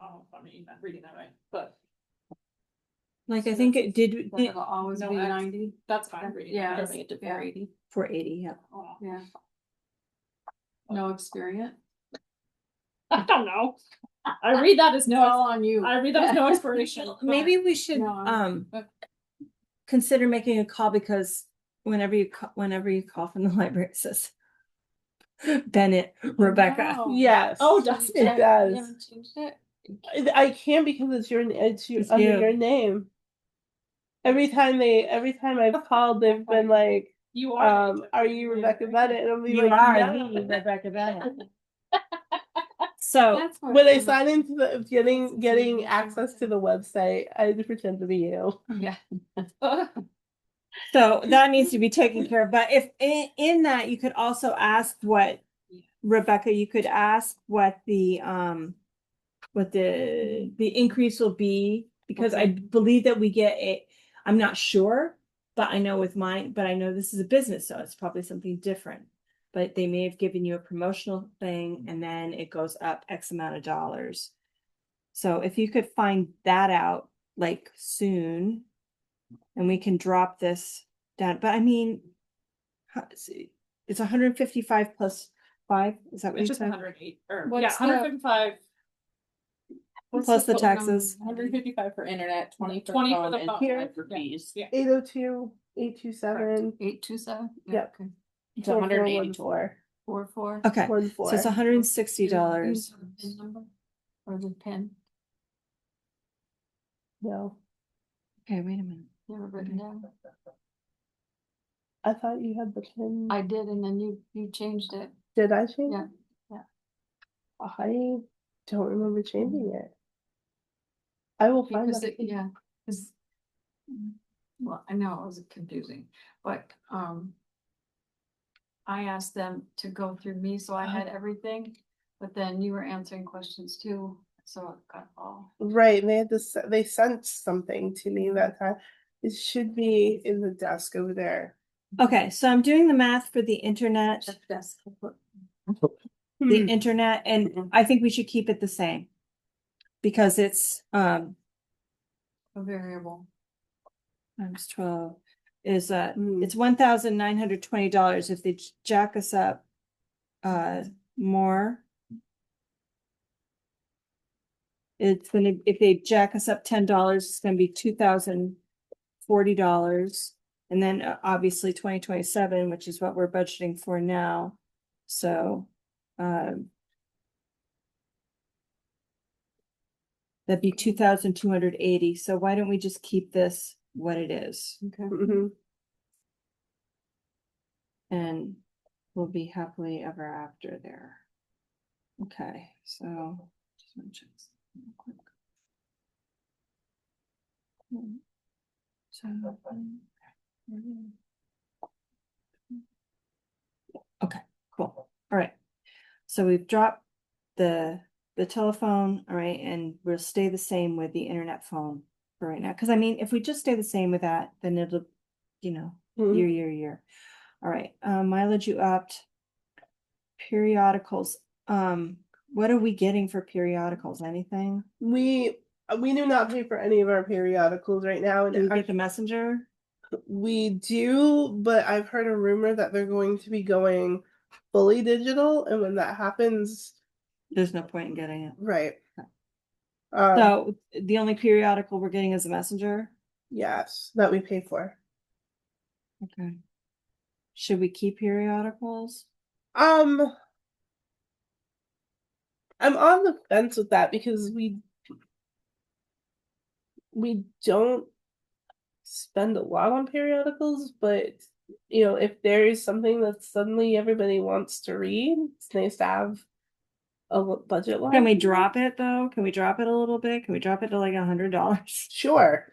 Oh, I mean, I'm reading that right, but Like, I So think that's- it did That it'll always No be ex- 90. that's fine reading. Yeah, I'm turning it to yeah. 480. 480, yeah. Oh, Yeah. No experience. I don't know. I read that as It's all no. on you. I read that as no expiration. but- Maybe we should, No, I'm- consider making a call, because whenever you call from the library, it says Bennett, Rebecca. No. Yes. Oh, does it You does. haven't changed it? I can't because it's It's under you. your name. Every time I've called, they've been like, You are. are you Rebecca Bennett? And I'm You like, are no. the Rebecca Bennett. So, That's what When I I'm- sign into the getting access to the website, I pretend to be you. Yeah. so that needs to be taken care of. But if in that, you could also ask what, Rebecca, you could ask what the increase will be, because I believe that we get it. I'm not sure, but I know with mine, but I know this is a business, so it's probably something different. But they may have given you a promotional thing, and then it goes up X amount of dollars. So if you could find that out like soon, and we can drop this down. But I mean, it's 155 plus 5. Is that what you It's just said? 108 or What's yeah, the- 155. What's Plus the phone taxes. number? 155 for internet, 20 for 20 for phone, the and phone. 10 for Yeah. fees. Yeah. 802, 827, 827? Yep. Okay. It's 184. 44. Okay, so 14. it's $160. PIN number or the pin? No, Okay, wait a minute. Never written down. I thought you had the pin. I did, and then you changed it. Did I change Yeah, it? yeah. I don't remember changing it. I will find Because that. yeah, because well, I know it was confusing, but I asked them to go through me, so I had everything, but then you were answering questions too, so it got all. Right, and they sent something to me that time. It should be in the desk over there. Okay, so I'm doing the math for the internet, the Hmm. internet, and I think we should keep it the same. Because it's A variable. times 12 is Hmm. it's $1,920 if they jack us up more. It's gonna, if they jack us up $10, it's gonna be $2,040. And then obviously 2027, which is what we're budgeting for now. So that'd be 2,280. So why don't we just keep this what it is? Okay. Mhm. And we'll be happily ever after there. Okay, so just want to check something real quick. Okay, cool. All right. So we've dropped the telephone, all right, and we'll stay the same with the internet phone for right now. Because I mean, if we just stay the same with that, then it'll, Mhm. year. All right, mileage you upped. Periodicals. What are we getting for periodicals? Anything? We do not pay for any of our periodicals right now, Do we and get the messenger? we do, but I've heard a rumor that they're going to be going fully digital, and when that happens, There's no point in getting it. right. So the only periodical we're getting is a messenger. Yes, that we pay for. Okay. Should we keep periodicals? I'm on the fence with that because we don't spend a lot on periodicals, but if there is something that suddenly everybody wants to read, it's nice to have a budget line. Can we drop it though? Can we drop it a little bit? Can we drop it to like $100? Sure.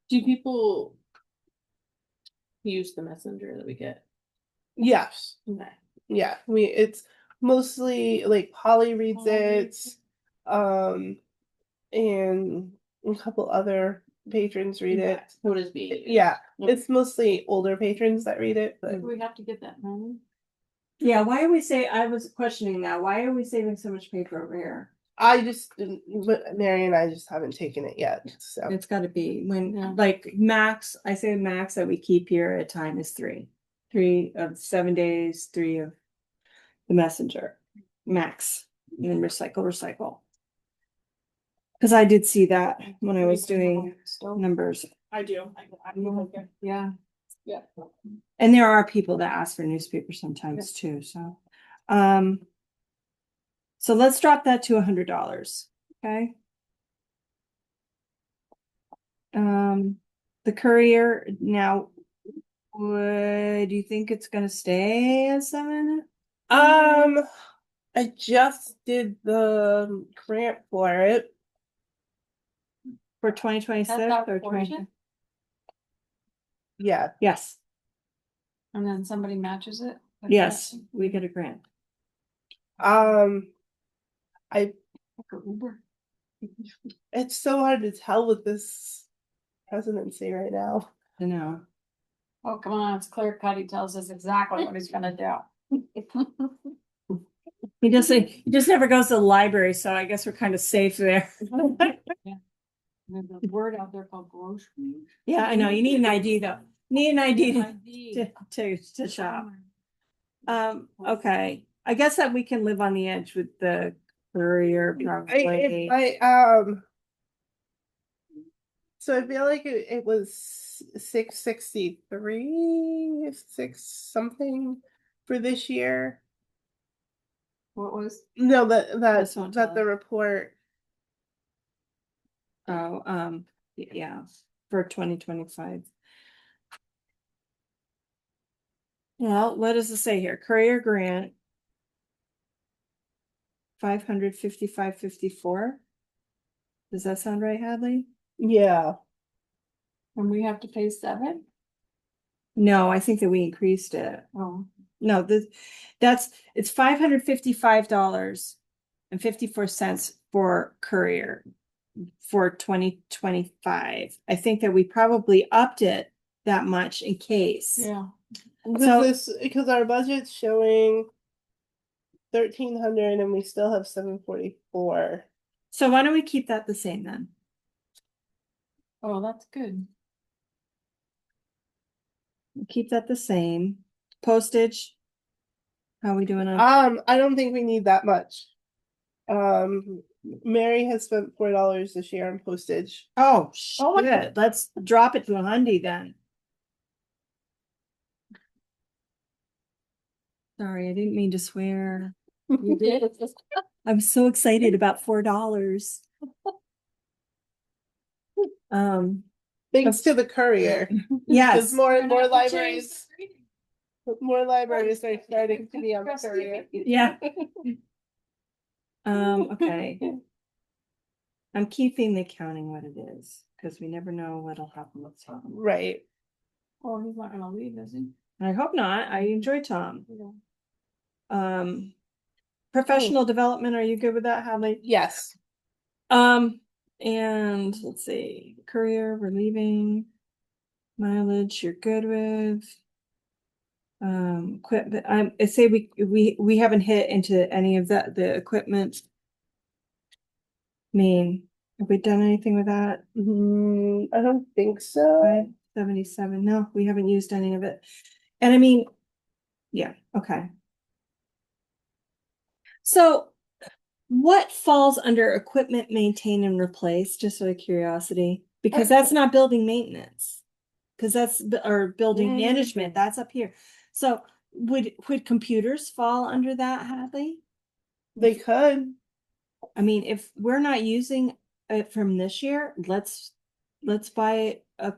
Do people use the messenger that we get? Yes. Okay. Yeah. It's mostly like Polly reads Polly it, and a couple other patrons read it. What is B? Yeah, Yep. it's mostly older patrons that read it, but Do we have to get that money? Yeah, why are we I was questioning that. Why are we saving so much paper over here? I just, but Mary and I just haven't taken it yet, so. It's gotta be when, Yeah. like, max, I say max that we keep here at a time is 3. 3 of 7 days, 3 of the messenger, max, and then recycle. Cause I did see that when I was doing numbers. I do. I like it. Yeah. Yeah. And there are people that ask for newspapers sometimes too, so. So let's drop that to $100, okay? The courier, now, do you think it's gonna stay at 7? I just did the grant for it. For 2026 That's our or portion? 20? Yeah, Yes, And then somebody matches it? Like yes, that? we get a grant. I, Like a Uber? it's so hard to tell with this presidency right now. I know. Oh, come on, it's clear cut. He tells us exactly what he's gonna do. He just never goes to the library, so I guess we're kind of safe there. There's a word out there called grocery. Yeah, I know, you need an ID though. Need an ID ID. to shop. Okay, I guess that we can live on the edge with the courier probably. So I feel like it was 663, 6 something for this year. What was? No, This won't tell the us. report. Oh, yeah, for 2025. Well, what does it say here? Courier grant. 555.54. Does that sound right, Hadley? Yeah. And we have to pay 7? No, I think that we increased it. Oh, No, it's $555.54 for courier for 2025. I think that we probably upped it that much in case. yeah. Because our budget's showing 1,300 and we still have 744. So why don't we keep that the same then? Oh, that's good. Keep that the same. Postage. How are we doing on? I don't think we need that much. Mary has spent $4 this year on postage. Oh, Oh, shit. Let's drop it to $100 then. Sorry, I didn't mean to swear. You did? I was so excited about $4. Thanks to the courier. Yes. Because more libraries are starting to be on the courier. Yeah. Okay. I'm keeping the accounting what it is, because we never know what'll happen with Tom. Right. Oh, he's not gonna leave, is he? I hope not. I enjoy Tom. Yeah. Professional development, are you good with that, Hadley? Yes. And let's see, career, we're leaving. Mileage, you're good with. Equipment, I say we haven't hit into any of the equipment. Have we done anything with that? I don't think so. 577, no, we haven't used any of it. And I mean, yeah, okay. So what falls under equipment, maintain and replace, just out of curiosity? Because that's not building maintenance. Because that's, or building management, that's up here. So would computers fall under that, Hadley? They could. I mean, if we're not using it from this year, let's buy a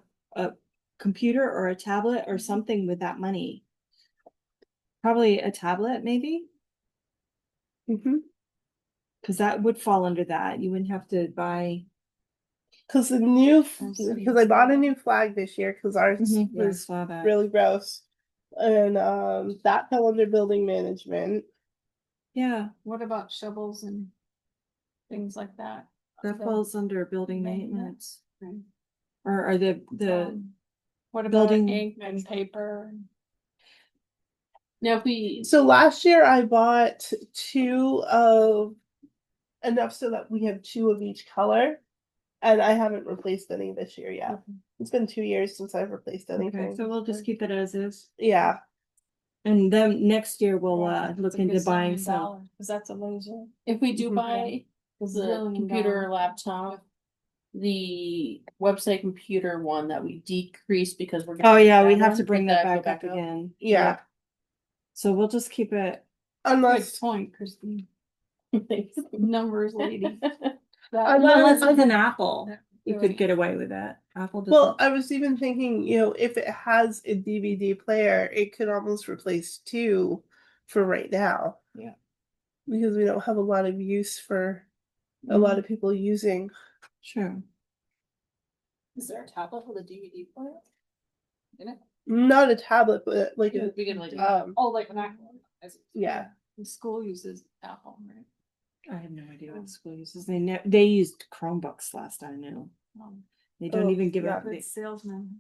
computer or a tablet or something with that money. Probably a tablet, maybe, because that would fall under that. You wouldn't have to buy. Because I bought a new flag this year because ours Yeah, I was saw that. really gross. And that fell under building management. Yeah, What about shovels and things like that? that falls under building maintenance. Right. Or are the What about building- ink and paper? Now, if we, So last year I bought two of enough so that we have two of each color. And I haven't replaced any this year yet. It's been 2 years since I've replaced anything. Okay, so we'll just keep it as is. Yeah. And then next year we'll Yeah, look it's a into buying gazillion some. dollars, Cause that's a laser. if we do Mhm. buy the Gazillion computer or dollars. laptop, the website computer one that we decreased because we're. Oh, getting yeah, we that have one, to bring would that go back up again. Yeah. Yep. So we'll just keep it. Good Unless point, Christine. Thanks. Numbers lady. Unless it's an Apple, you Really. could get away with that. Apple doesn't. well, I was even thinking, if it has a DVD player, it could almost replace two for right now. Yeah. Because we don't have a lot of use for a lot of people using. Sure. Is there a tablet with a DVD player? In it? Not a tablet, but like We could like. Oh, like an Apple. yeah. The school uses Apple, right? I have no idea what the school uses. They used Chromebooks last I knew. They don't Oh, even give yeah. up. Good salesman.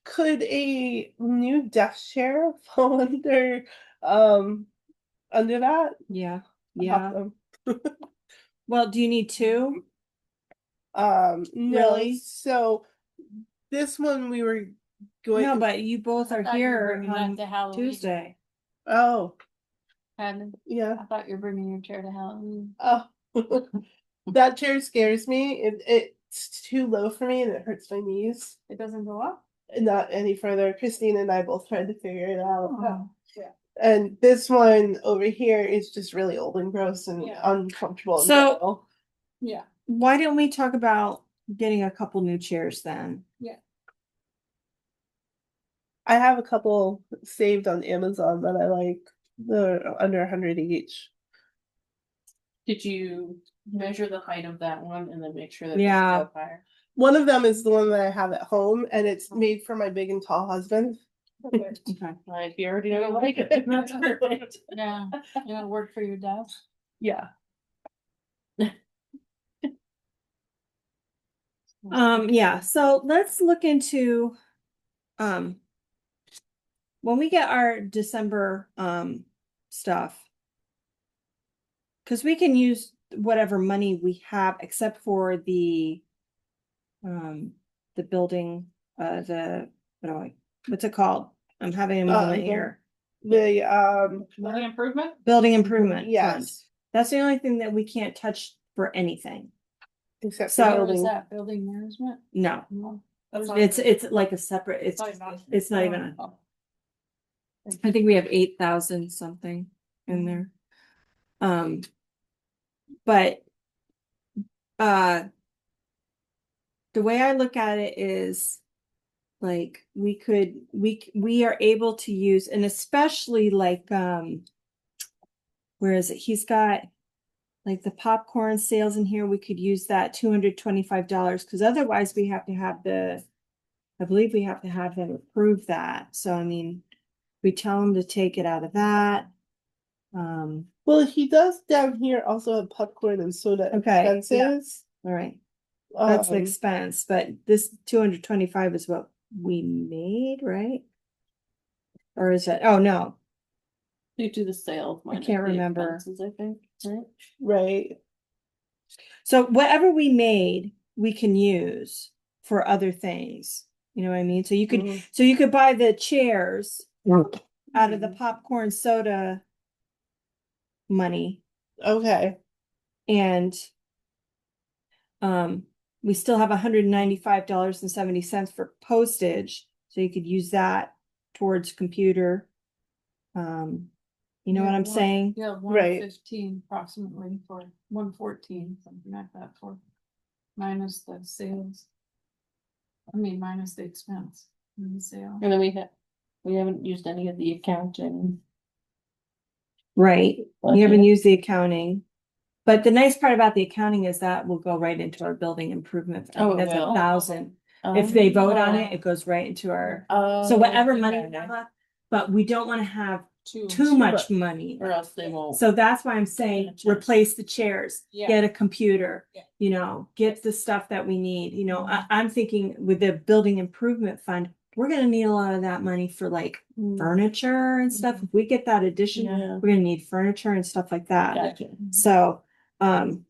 Could a new desk chair fall under that? Yeah, yeah. Awesome. Well, do you need two? No, Really? so this one we were going. No, but you both I are thought you were here bringing that on to Halloween. Tuesday. Oh, And yeah. I thought you were bringing your chair to Halloween. Oh, that chair scares me. It's too low for me and it hurts my knees. It doesn't go up? Not any further. Christine and I both tried to figure it out. Oh. And this one over here is just really old and gross and Yeah. uncomfortable. in So- general. Yeah. Why don't we talk about getting a couple new chairs then? I have a couple saved on Amazon that I like. They're under 100 each. Did you measure the height of that one and then make sure that? Yeah. It's up higher? One of them is the one that I have at home, and it's made for my big and tall husband. Okay. If you already know you like it, that's perfect. Yeah, it'll work for your desk. Yeah. Yeah, so let's look into, when we get our December, stuff. Cause we can use whatever money we have except for the building, what's it called? I'm having a moment here. The Building improvement? Building improvement fund. yes, That's the only thing that we can't touch for anything. except So- for Where is building. that, building management? No, No. That's not it's like a separate, it's not even, I think we have 8,000 something in there. But the way I look at it is like we are able to use, and especially like where is it? He's got like the popcorn sales in here. We could use that $225 because otherwise we have to have I believe we have to have them approve that. So I mean, we tell them to take it out of that. Well, he does down here also have popcorn and soda Okay, yeah. expenses. All right. That's the Um, expense, but this 225 is what we made, right? Or is it? Oh, no. You do the sales. minus can't the remember. expenses, I think, right? right. So whatever we made, we can use for other things. You know what I mean? So you could, Mhm. so you could buy the chairs out of the popcorn soda money, Okay. and we still have $195.70 for postage. So you could use that towards computer. You know what I'm saying? Yeah, Right. 115 approximately for 114, something like that for minus the sales. I mean, minus the expense in the sale. And then we haven't used any of the accounting. Right. We budget. haven't used the accounting. But the nice part about the accounting is that will go right into our building improvement. Oh, it That's will? 1,000. If they vote on it, Oh. it goes right into our, Oh, so whatever money okay. we have left, but we don't want to have too much money. Or else they won't. So that's why I'm saying Chairs. replace the chairs, Yeah. get a computer, Yeah. you know, get the stuff that we need. You know, I'm thinking with the building improvement fund, we're gonna need a lot of that money for like furniture and stuff. If we get that addition, Yeah. we're gonna need furniture and stuff like that. Gotcha. So,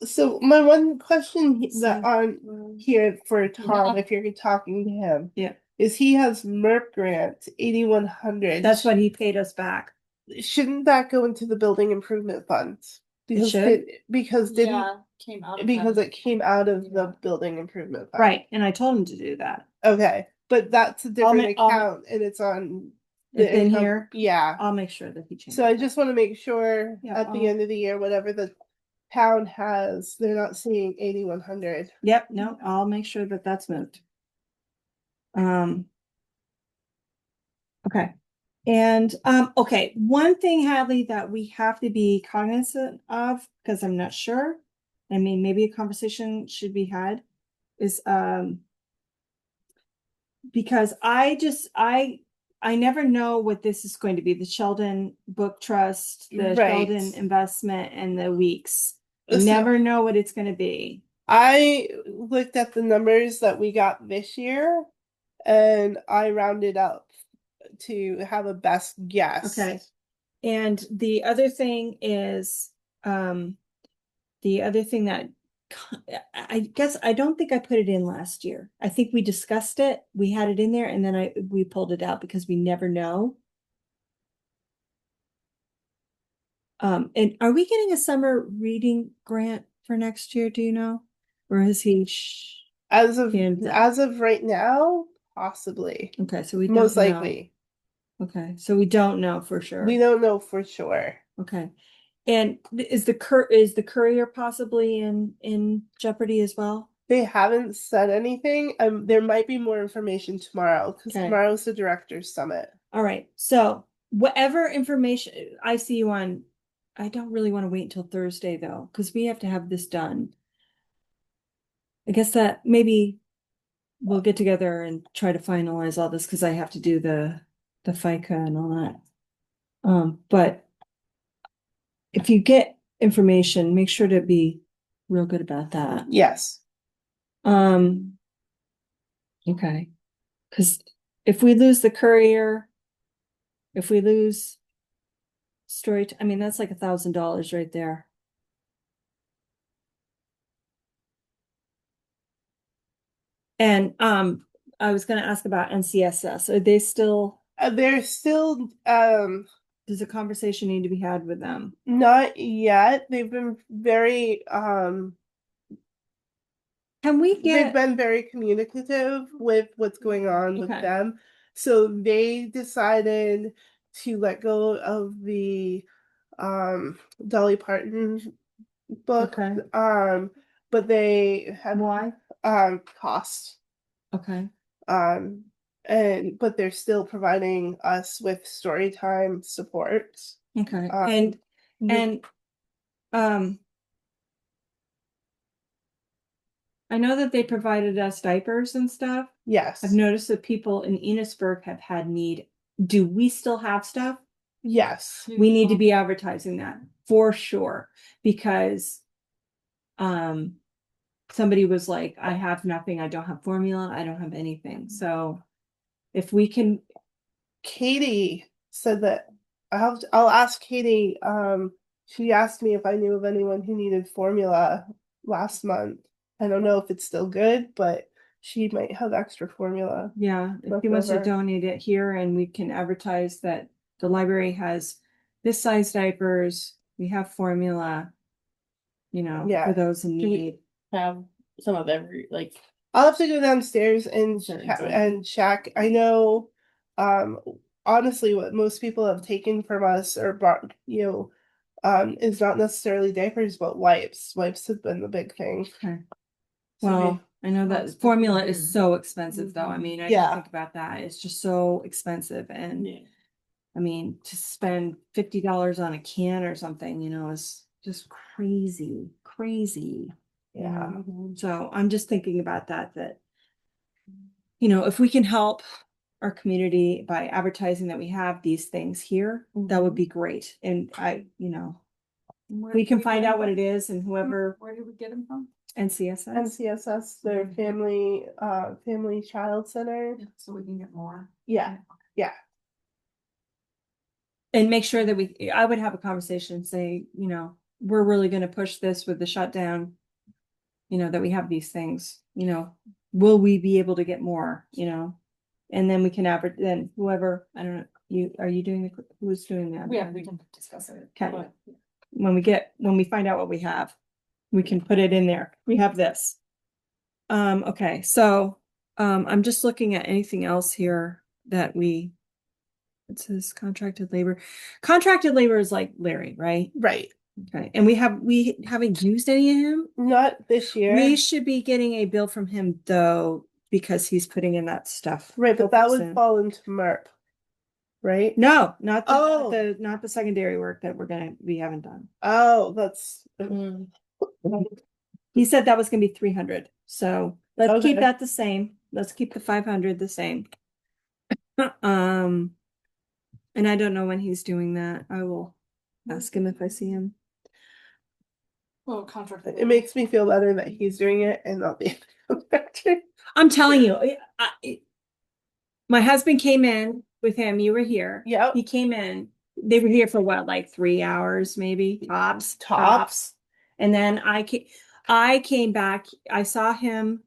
So my one question that So- on here for Tom, if you're talking to him, Yeah. is he has MERP grant 8,100. that's what he paid us back. Shouldn't that go into the building improvement fund? should? Because Came out of because that. it came out of the Yeah. building improvement fund. Right, and I told him to do that. Okay, but that's a different I'll- account, and it's on It's in income- here. Yeah. I'll make sure that he changes. So I that. just want to make sure Yeah, at the I'll- end of the year, whatever the town has, they're not seeing 8,100. Yep, no, I'll make sure that that's moved. Okay. And, okay, one thing, Hadley, that we have to be cognizant of, because I'm not sure, I mean, maybe a conversation should be had, is, because I never know what this is going to be, the Sheldon Book Trust, the Right. Sheldon Investment, and the Weeks. I So- never know what it's gonna be. I looked at the numbers that we got this year, and I rounded up to have a best guess. Okay. And the other thing is, the other thing that I guess I don't think I put it in last year. I think we discussed it, we had it in there, and then we pulled it out because we never know. And are we getting a summer reading grant for next year? Do you know? Or is he? As of Hands up. as of right now, possibly. Okay, so we don't Most know. likely. Okay, so we don't know for sure. We don't know for sure. Okay. And is the courier possibly in jeopardy as well? They haven't said anything. There might be more information tomorrow because Okay. tomorrow's the directors summit. All right. So whatever information I see you on, I don't really want to wait until Thursday though, because we have to have this done. I guess that maybe we'll get together and try to finalize all this because I have to do the FICA and all that. But if you get information, make sure to be real good about that. Yes. Okay. Because if we lose the courier, if we lose I mean, that's like $1,000 right there. And I was gonna ask about NCSS. Are they still, They're still does a conversation need to be had with them? not yet. They've been very Can we they've get, been very communicative with what's going on with Okay. them. So they decided to let go of the Dolly Parton book. Okay. But they have why? cost. Okay. But they're still providing us with story time support. Okay. Um, And I know that they provided us diapers and stuff. Yes. I've noticed that people in Enosburg have had need. Do we still have stuff? Yes. We need to be advertising that for sure, because somebody was like, I have nothing, I don't have formula, I don't have anything. So if we can, Katie said that I'll ask Katie. She asked me if I knew of anyone who needed formula last month. I don't know if it's still good, but she might have extra formula. yeah, if left he wants to over. donate it here and we can advertise that the library has this size diapers, we have formula, you know, Yeah. for those in Do we- need. Have some of every, like, I'll have to go downstairs and Sure, and check. I know, honestly, what most people have taken from us or bought, is not necessarily diapers, but wipes. Wipes have been the big thing. Okay. So Well, I know that it's formula different is here. so expensive though. I mean, I Yeah. just think about that. It's just so expensive. And yeah. I mean, to spend $50 on a can or something, is just crazy, crazy. you Yeah. know? So I'm just thinking about that, if we can help our community by advertising that we have these things here, that would be great. And we can find out what it is and whoever Where did we get them from? NCSS. NCSS, their family child center. Yeah, so we can get more. Yeah. And make sure that I would have a conversation, say, we're really going to push this with the shutdown, that we have these things, will we be able to get more, and then we can then whoever, I don't know, who's doing that? We can discuss it. Okay. But, When we find out what we have, we can put it in there. We have this. Okay, so I'm just looking at anything else here that it says contracted labor. Contracted labor is like Larry, right? Right. Okay. And we haven't used any of him. Not this year. We should be getting a bill from him though, because he's putting in that stuff. Right, but that would soon. fall into MERP. Right? No, not the, Oh. not the secondary work that we haven't done. Oh, that's He said that was gonna be 300. So let's keep Okay. that the same. Let's keep the 500 the same. And I don't know when he's doing that. I will ask him if I see him. Well, contract. it makes me feel better that he's doing it and not the contractor. I'm telling you, my husband came in with him. You were here. Yep. He came in. They were here for what, like 3 hours, maybe tops. And then I came back. I saw him.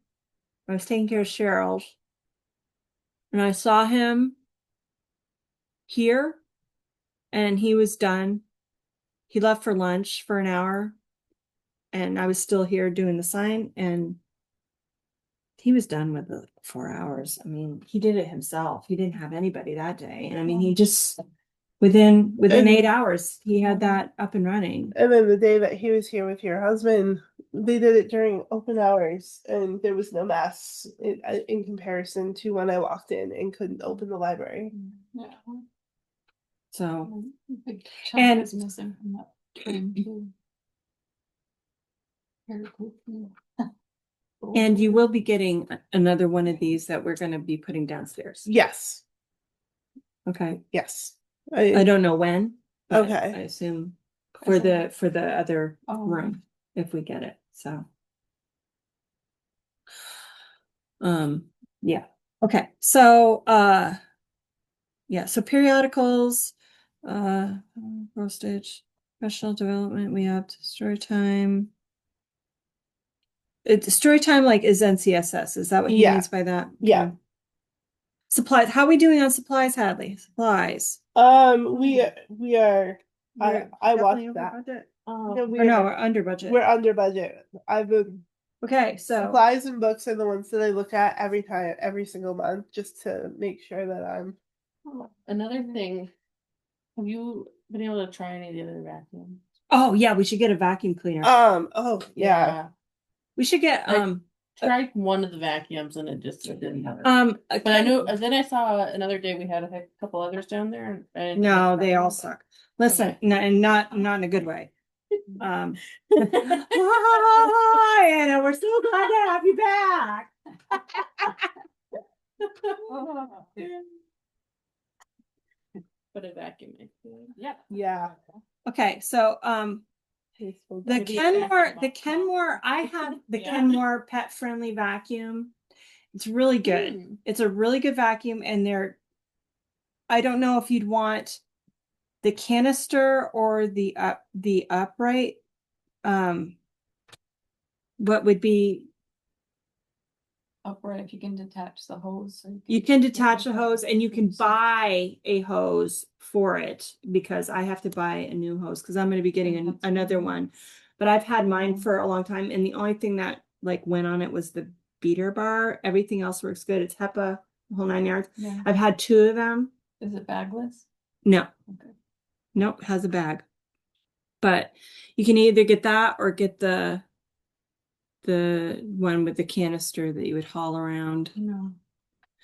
I was taking care of Cheryl, and I saw him here, and he was done. He left for lunch for an hour, and I was still here doing the sign, and he was done with the 4 hours. I mean, he did it himself. He didn't have anybody that day. And I mean, he just within And- 8 hours, he had that up and running. And then the day that he was here with your husband, they did it during open hours, and there was no mess in comparison to when I walked in and couldn't open the library. Yeah. So Big And- chunk is missing from that train too. Very cool. and you will be getting another one of these that we're going to be putting downstairs. Yes. Okay. Yes. I don't know when. But Okay. I assume for the other Oh. room if we get it. So yeah. Okay. So yeah, so periodicals, postage, professional development, we have story time. It's story time like is NCSS. Is that what he Yeah. means by that? Yeah. Okay. Supplies. How are we doing on supplies, Hadley? Supplies. We are. We're I definitely watched over that. budget. No, Or no, we're under budget. We're under budget. Okay, so Supplies and books are the ones that I look at every single month, just to make sure that I'm. Another thing, have you been able to try any of the other vacuums? oh yeah, we should get a vacuum cleaner. Oh yeah. We should get Tried one of the vacuums and it didn't have it. but But I know, and then I saw another day we had a couple others down there. And no, they all suck. Listen, Okay. and not in a good way. Hi, Anna, we're so glad to have you back. But a vacuum makes it. Yeah. Yeah. Okay, so the Maybe a Kenmore, vacuum I have the Yeah. Kenmore pet friendly vacuum. It's really good. It's a really good vacuum, and I don't know if you'd want the canister or the upright. What would be Upright, if you can detach the hose. so you can detach a hose, and you can buy a hose for it, because I have to buy a new hose because I'm going to be getting another one. But I've had mine for a long time, and the only thing that like went on it was the beater bar. Everything else works good. It's HEPA, the whole 9 yards. Yeah. I've had 2 of them. Is it bagless? No, Okay. nope, has a bag. But you can either get that or get the one with the canister that you would haul around. No.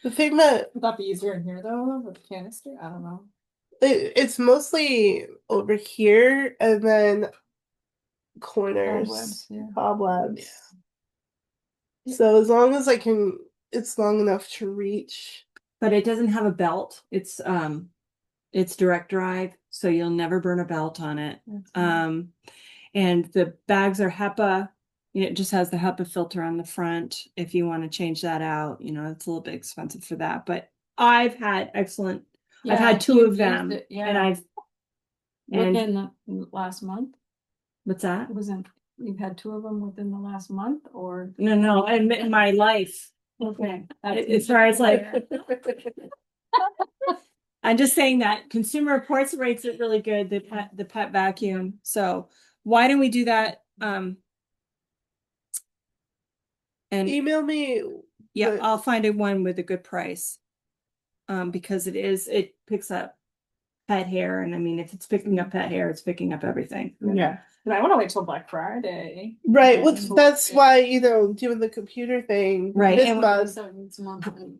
The thing that Would that be easier in here though, with the canister? I don't know. it's mostly over here, and then corners, Cobwebs, yeah. cobwebs. So as long as it's long enough to reach but it doesn't have a belt. It's direct drive, so you'll never burn a belt on it. And the bags are HEPA. It just has the HEPA filter on the front. If you want to change that out, it's a little bit expensive for that. But I've had excellent. I've had two of them, and Yeah, and within the last month, what's that? You've had two of them within the last month, or? No, and in my life, Okay. as far as like, I'm just saying that Consumer Reports rates it really good. The pet vacuum. So why don't we do that? And Email me. yeah, the- I'll find a one with a good price. Because it picks up pet hair, and I mean, if it's picking up pet hair, it's picking up everything. Yeah. And I want to wait till Black Friday. Right. Well, And- that's why, doing the computer thing Right, this and- month. So it's monthly.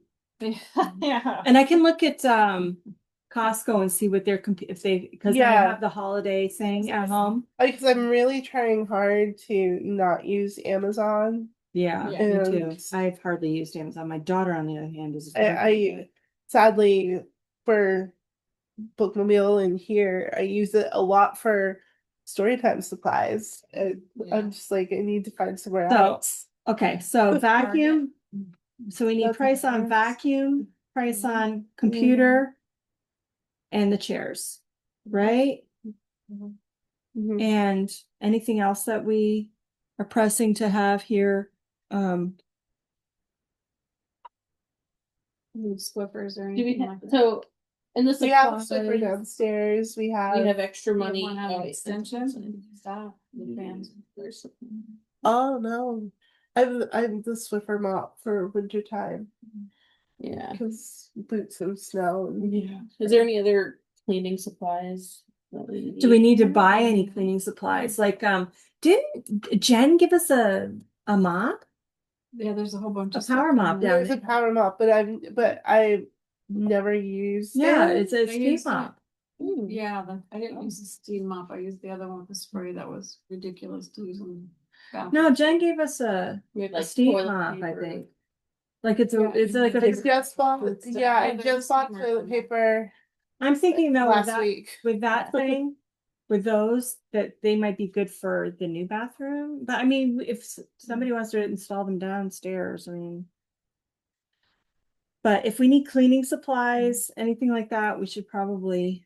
Yeah. And I can look at Costco and see what they're because they Yeah. have the holiday thing at home. Because I'm really trying hard to not use Amazon. Yeah, Yeah. me too. And- I've hardly used Amazon. My daughter, on the other hand, is. I sadly for Bookmobile and here I use it a lot for storytime supplies. I'm just like, I need to find somewhere So, else. Okay, so vacuum. So we need That's price on nice. vacuum, price on computer, and the chairs, right? Mhm. And anything else that we are pressing to have here? Any Swiffers or Do we anything have, like that? so, in the We have a supplies, Swiffer downstairs. We we have have extra You money. wanna have an oh, extension? Stop, the fans. oh no. I'm the Swiffer mop for winter time Yeah. because boots and snow and Yeah. Is there any other cleaning supplies that we Do we need to buy any cleaning supplies? Like, didn't Jen give us a mop? Yeah, there's a whole bunch A of stuff power mop in down there. there's a power mop, but I never used Yeah, it. it's a I steam used it. mop. Yeah, I didn't use the steam mop. I used the other one with the spray that was ridiculous to use on the bathroom. No, Jen gave us a We have, a like, steam toilet mop, I paper. think. Like it's Yeah, like I a. just bought It's- yeah, I there's just a bought steamer toilet from there. paper I'm thinking though last week. with that thing, with those, that they might be good for the new bathroom. But I mean, if somebody wants to install them downstairs, I mean. But if we need cleaning supplies, anything like that, we should probably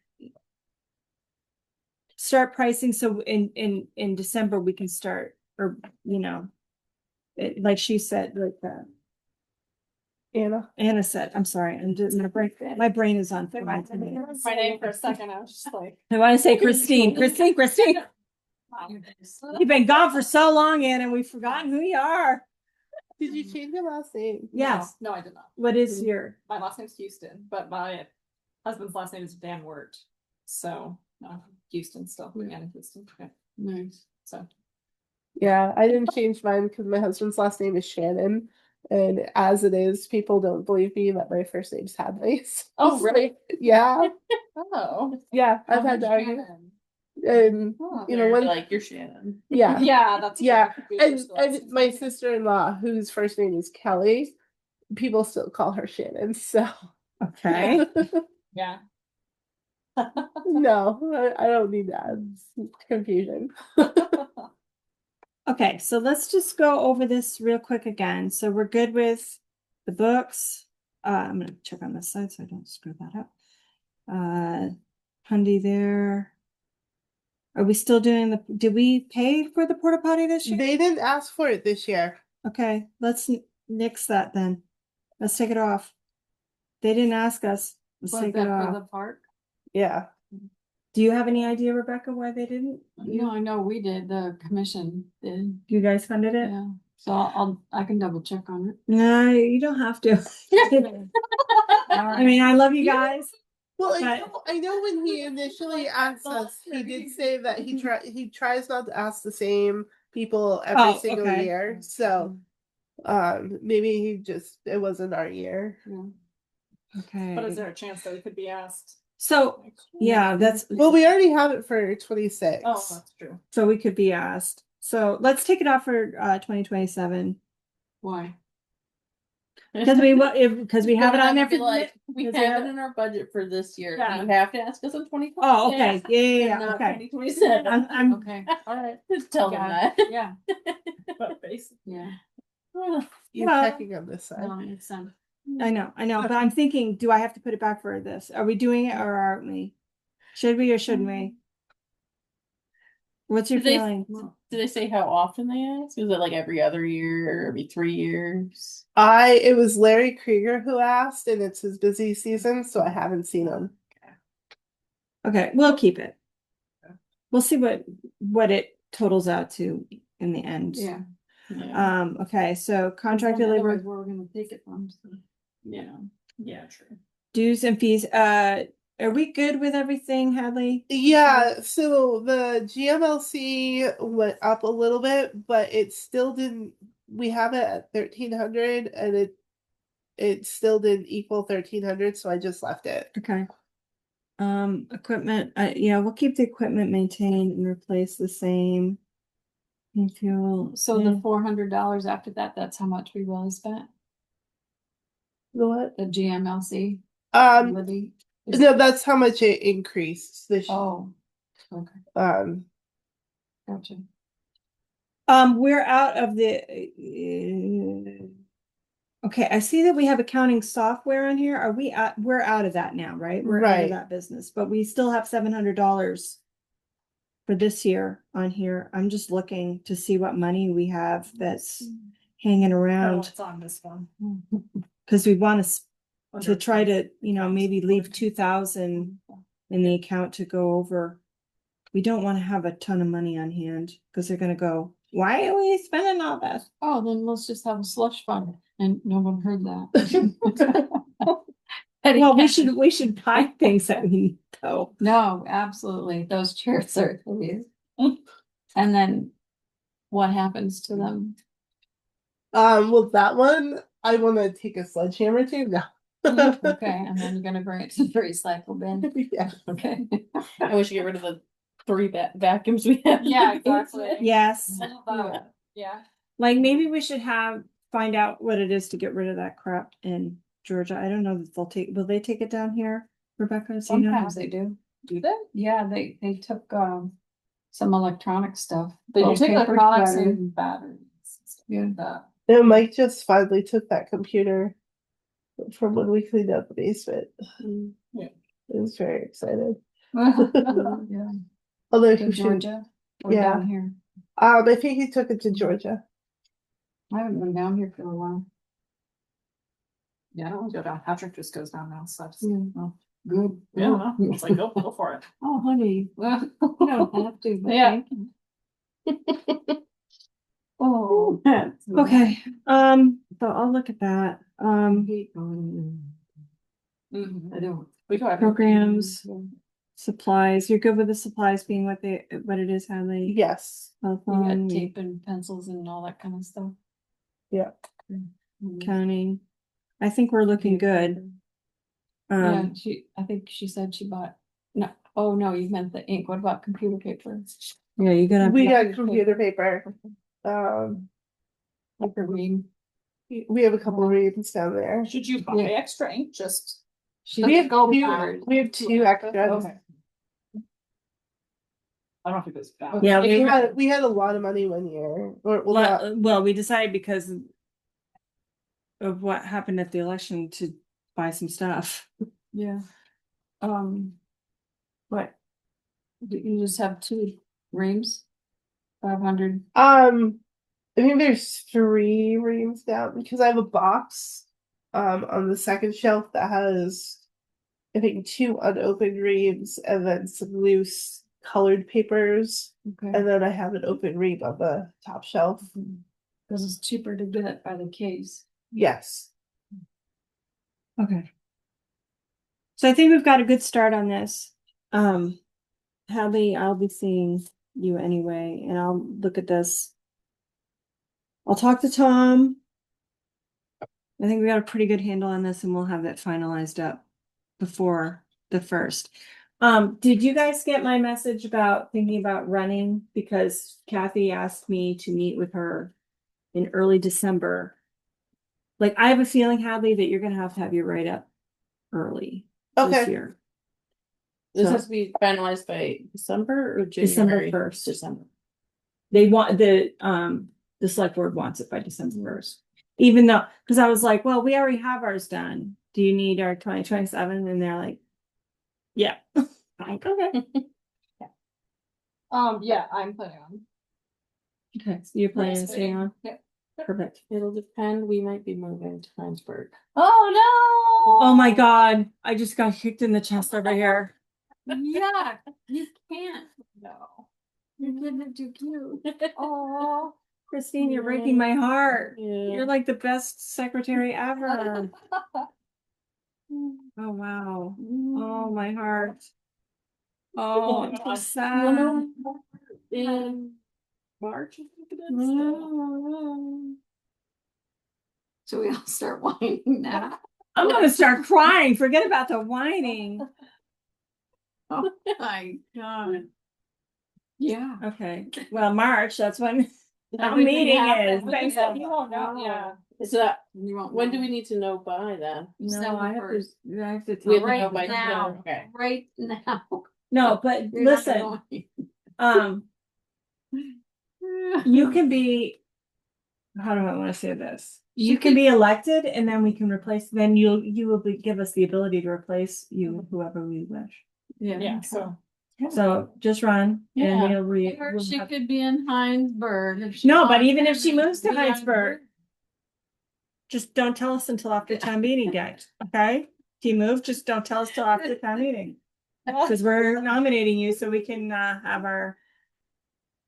start pricing. So in December, we can start, or, like she said, like Anna said, I'm sorry, I'm just, my brain is on. My name for a second, I was just like. I want to say Christine. You've been gone for so long, Anna, we've forgotten who you are. Did you change your last name? Yes. No, I did not. What is your? My last name's Houston, but my husband's last name is Van Wert. So Houston still. Anna Houston. Okay. Nice. So Yeah, I didn't change mine because my husband's last name is Shannon. And as it is, people don't believe me that my first name's Hadley. Oh, really? Yeah. oh. Yeah, I've had to argue. And Oh, you know, when like you're Shannon. yeah. Yeah, that's Yeah, good. and my sister-in-law, whose first name is Kelly, people still call her Shannon. So Okay. Yeah. no, I don't need that. It's confusion. Okay, so let's just go over this real quick again. So we're good with the books. I'm gonna check on this side so I don't screw that up. Hundy there. Are we still doing did we pay for the porta potty this year? They didn't ask for it this year. Okay, let's nix that then. Let's take it off. They didn't ask us. Let's Was take that it for off. the park? Yeah. Do you have any idea, Rebecca, why they didn't? No, I know we did, the commission did, You guys funded it? yeah. So I can double check on it. No, you don't have to. I mean, I love you guys. Well, But- I know when he initially asked us, he did say that he tries not to ask the same people every Oh, single okay. year. So maybe it wasn't our year. Yeah. Okay. But is there a chance that it could be asked? So, yeah, Well, we already have it for 26. Oh, that's true. so we could be asked. So let's take it off for 2027. Why? Because we have it on there for like, we because have it in our budget for this year. Yeah. You have to ask us in 2020. Oh, okay. Yeah, okay. 2027. I'm Okay, All right, just tell them Got that. yeah, But basically, yeah, You're Well, checking on this side. no, it's, I know, but I'm thinking, do I have to put it back for this? Are we doing it or aren't we? Should we or shouldn't we? What's your Did they- feeling? Do they say how often they ask? Is it like every other year or every 3 years? It was Larry Krieger who asked, and it's his busy season, so I haven't seen him. Okay, we'll keep it. We'll see what it totals out to in the end. yeah. Yeah. Okay, so contracted labor Otherwise, where we're gonna take it from, so. Yeah. yeah, true. dues and fees. Are we good with everything, Hadley? Yeah, so the GMLC went up a little bit, but it still didn't. We have it at 1,300, and it still didn't equal 1,300, so I just left it. Okay. Equipment, yeah, we'll keep the equipment maintained and replace the same. And fuel. So the $400 after that, that's how much we really spent, The what? the GMLC. Libby is- No, that's how much it increased this year. Oh, okay, gotcha. We're out of the. Okay, I see that we have accounting software on here. We're out of that now, right? We're out Right. of that business, but we still have $700 for this year on here. I'm just looking to see what money we have that's hanging Oh, around it's on this one. because we want to Under try to, maybe leave 2,000 in the account to go over. We don't want to have a ton of money on hand because they're gonna go, why are we spending all this? Oh, then let's just have a slush fund, and no one heard that. Well, we should buy things that we need though. No, absolutely, those chairs are hideous. And then what happens to them? Well, that one I want to take a sledgehammer to now. Okay, and then you're gonna bring it to the recycle bin, Yeah. okay? I wish you get rid of the 3 vacuums we have. Yeah, exactly. Yes, Yeah. like maybe we should find out what it is to get rid of that crap in Georgia. I don't know that will they take it down here, Rebecca? Do you know? Sometimes they do. Do they? Yeah, they took some electronic stuff. They do They'll take paper electronics cutter. and batteries. Yeah. That. And Mike just finally took that computer from when we cleaned out the basement. Yeah. He was very excited. Yeah. Although To he should, Georgia or yeah. down here. I think he took it to Georgia. I haven't been down here for a while. Yeah, I don't go down. Patrick just goes down now, so that's Well, good. yeah. It's like go for it. Oh, honey, well, you don't have to, but Yeah. thank you. Oh. Okay, so I'll look at that. Hate going in. Mhm. I don't. We go ahead. Programs, supplies. You're good with the supplies being what it is, Hadley? Yes. You Telephone, got tape and pencils and all that kind of stuff. Yeah. accounting. I think we're looking good. Yeah, I think she said she bought, no, oh, no, you meant the ink. What about computer paper? Yeah, you're gonna. We got Computer computer paper. Like a ream. We have a couple of reams down there. Should you buy Yeah. extra ink? Just We have go two extras. okay. I don't think it's bad. Yeah, We had a lot of money one year. Well, we decided because of what happened at the election to buy some stuff. Yeah. What? You just have 2 reams? 500. I think there's 3 reams down because I have a box on the second shelf that has I think 2 unopened reams and then some loose colored papers, Okay. and then I have an open ream on the top shelf. Because it's cheaper to get it by the case. Yes. Okay. So I think we've got a good start on this. Hadley, I'll be seeing you anyway, and I'll look at this. I'll talk to Tom. I think we got a pretty good handle on this, and we'll have it finalized up before the 1st. Did you guys get my message about thinking about running? Because Kathy asked me to meet with her in early December Like, I have a feeling, Hadley, that you're gonna have your write-up early this Okay. year. This So- has to be finalized by December or December January? 1st. December. They want the select board wants it by December 1st. Even though, because I was like, well, we already have ours done. Do you need our 2027? And they're like, yeah. I'm like, okay. Yeah, I'm putting on. Okay, so you're planning on Yes, staying on? yeah. Perfect. It'll depend. We might be moving to Heinsberg. Oh Oh my God, I just got kicked in the chest over here. no! Yeah, you can't. No, you're getting too cute. Oh, Christine, you're breaking my heart. Yeah. You're like the best secretary ever. Oh, wow. Oh, my heart. Oh, I'm so sad. In March, I think it is. so we all start whining now. I'm gonna start crying. Forget about the whining. Oh my God. Yeah. Okay, well, March, that's when our Everything meeting happens. is. Thanks. Yeah. You won't know. Yeah. So that, You won't when know. do we need to know by then? No, I have to, December I have to We tell have to know them. by now. December. Okay. Right now. No, but You're not listen, going. you can be, how do I want to say this? You can be elected and then we can replace, then you will give us the ability to replace you with whoever we wish. Yeah, so. So just run and Yeah. we'll Or we'll she have- could be in Heinsberg. If she No, but wants even if she moves to be on Heinsberg, board. just don't tell us until after town meeting day, okay? If you move, just don't tell us till after town meeting. Because we're nominating you so we can have our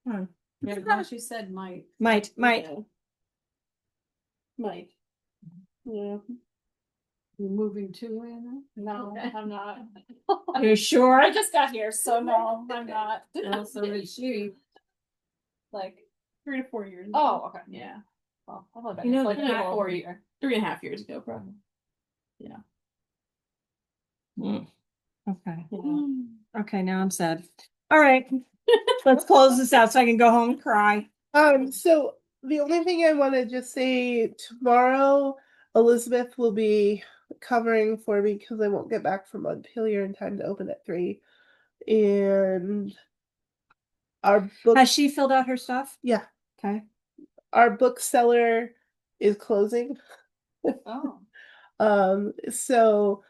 Yeah, no, she said might. might. Yeah. Might. Yeah. You're moving to Anna? No, Okay. I'm not. You're sure? I just got here, so no, I'm not. Well, so did she. Like 3 to 4 years. Oh, okay. Yeah. Well, I've only been You know, here Like like 4 years, 3.5 years ago, probably. Okay. Yeah. Okay, now I'm sad. All right. Let's close this out so I can go home and cry. So the only thing I want to just say tomorrow, Elizabeth will be covering for me because I won't get back from Montpelier in time to open at 3. And our book, Has she filled out her stuff? yeah, Okay. our bookseller is closing. Oh. So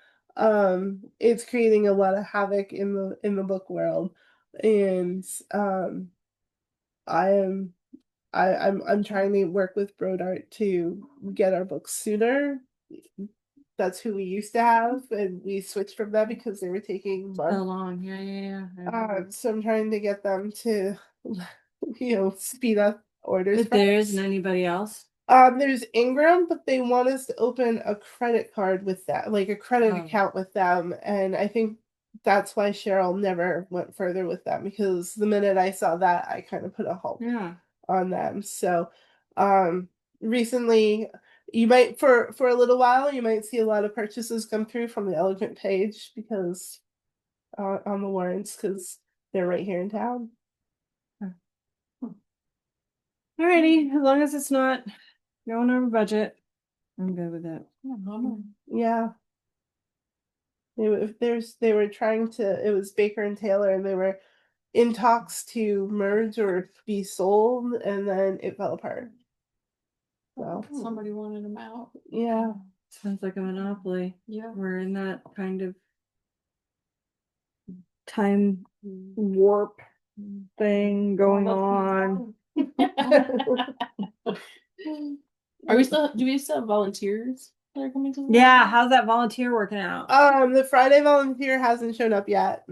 it's creating a lot of havoc in the book world. And I'm trying to work with Brodart to get our books sooner. That's who we used to have, and we switched from them because they were taking So months. long. Yeah. So I'm trying to get them to, speed up orders. If for there us. isn't anybody else. There's Ingram, but they want us to open a credit card with that, like a credit Oh. account with them, and I think that's why Cheryl never went further with them because the minute I saw that, I kind of put a halt Yeah. on them. So, recently, you might for a little while, you might see a lot of purchases come through from the Elegant page because on the warrants because they're right here in town. Alrighty, as long as it's not going over budget, I'm good with it. Yeah. They were trying to, it was Baker and Taylor, and they were in talks to merge or be sold, and then it fell apart. So, Somebody wanted them out. yeah. Sounds like a monopoly. Yeah. We're in that kind of time warp thing going on. Are we still? Do we still have volunteers that are coming to? The Yeah, library? how's that volunteer working out? The Friday volunteer hasn't shown up yet.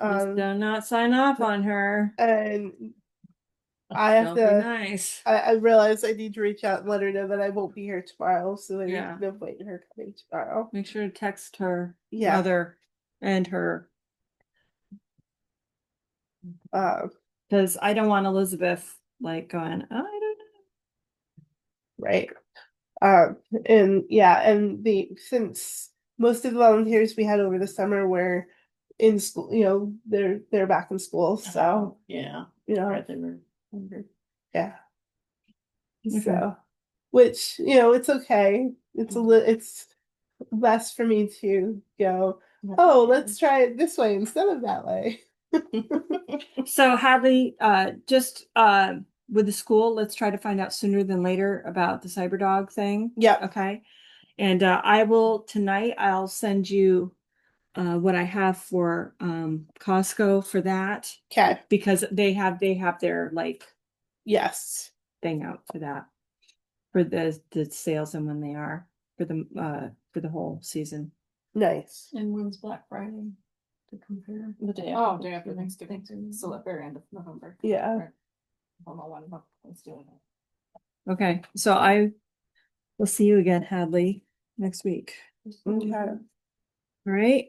Just do not sign off on her. And I have Don't be to. nice. I realize I need to reach out and let her know that I won't be here tomorrow, so there's Yeah. no point in her coming tomorrow. Make sure to text her Yeah. mother and her, Um, because I don't want Elizabeth like going, oh, I don't know. right. And yeah, and since most of the volunteers we had over the summer were in school, they're back in school, so Yeah. you know, Right, they were hungry. yeah. Okay. So which, it's okay. It's less for me to go, oh, let's try it this way instead of that way. So Hadley, just with the school, let's try to find out sooner than later about the cyber dog thing. Yep. Okay. And I will tonight, I'll send you what I have for Costco for that, Okay. because they have their like Yes. thing out for that, for the sales and when they are for the whole season. Nice. And when's Black Friday to compare? The day Oh, after day after Thanksgiving. Thanksgiving. So at very end of November. Yeah. Right. I don't know when it's doing it. Okay, so I will see you again, Hadley, next week. Okay. All right.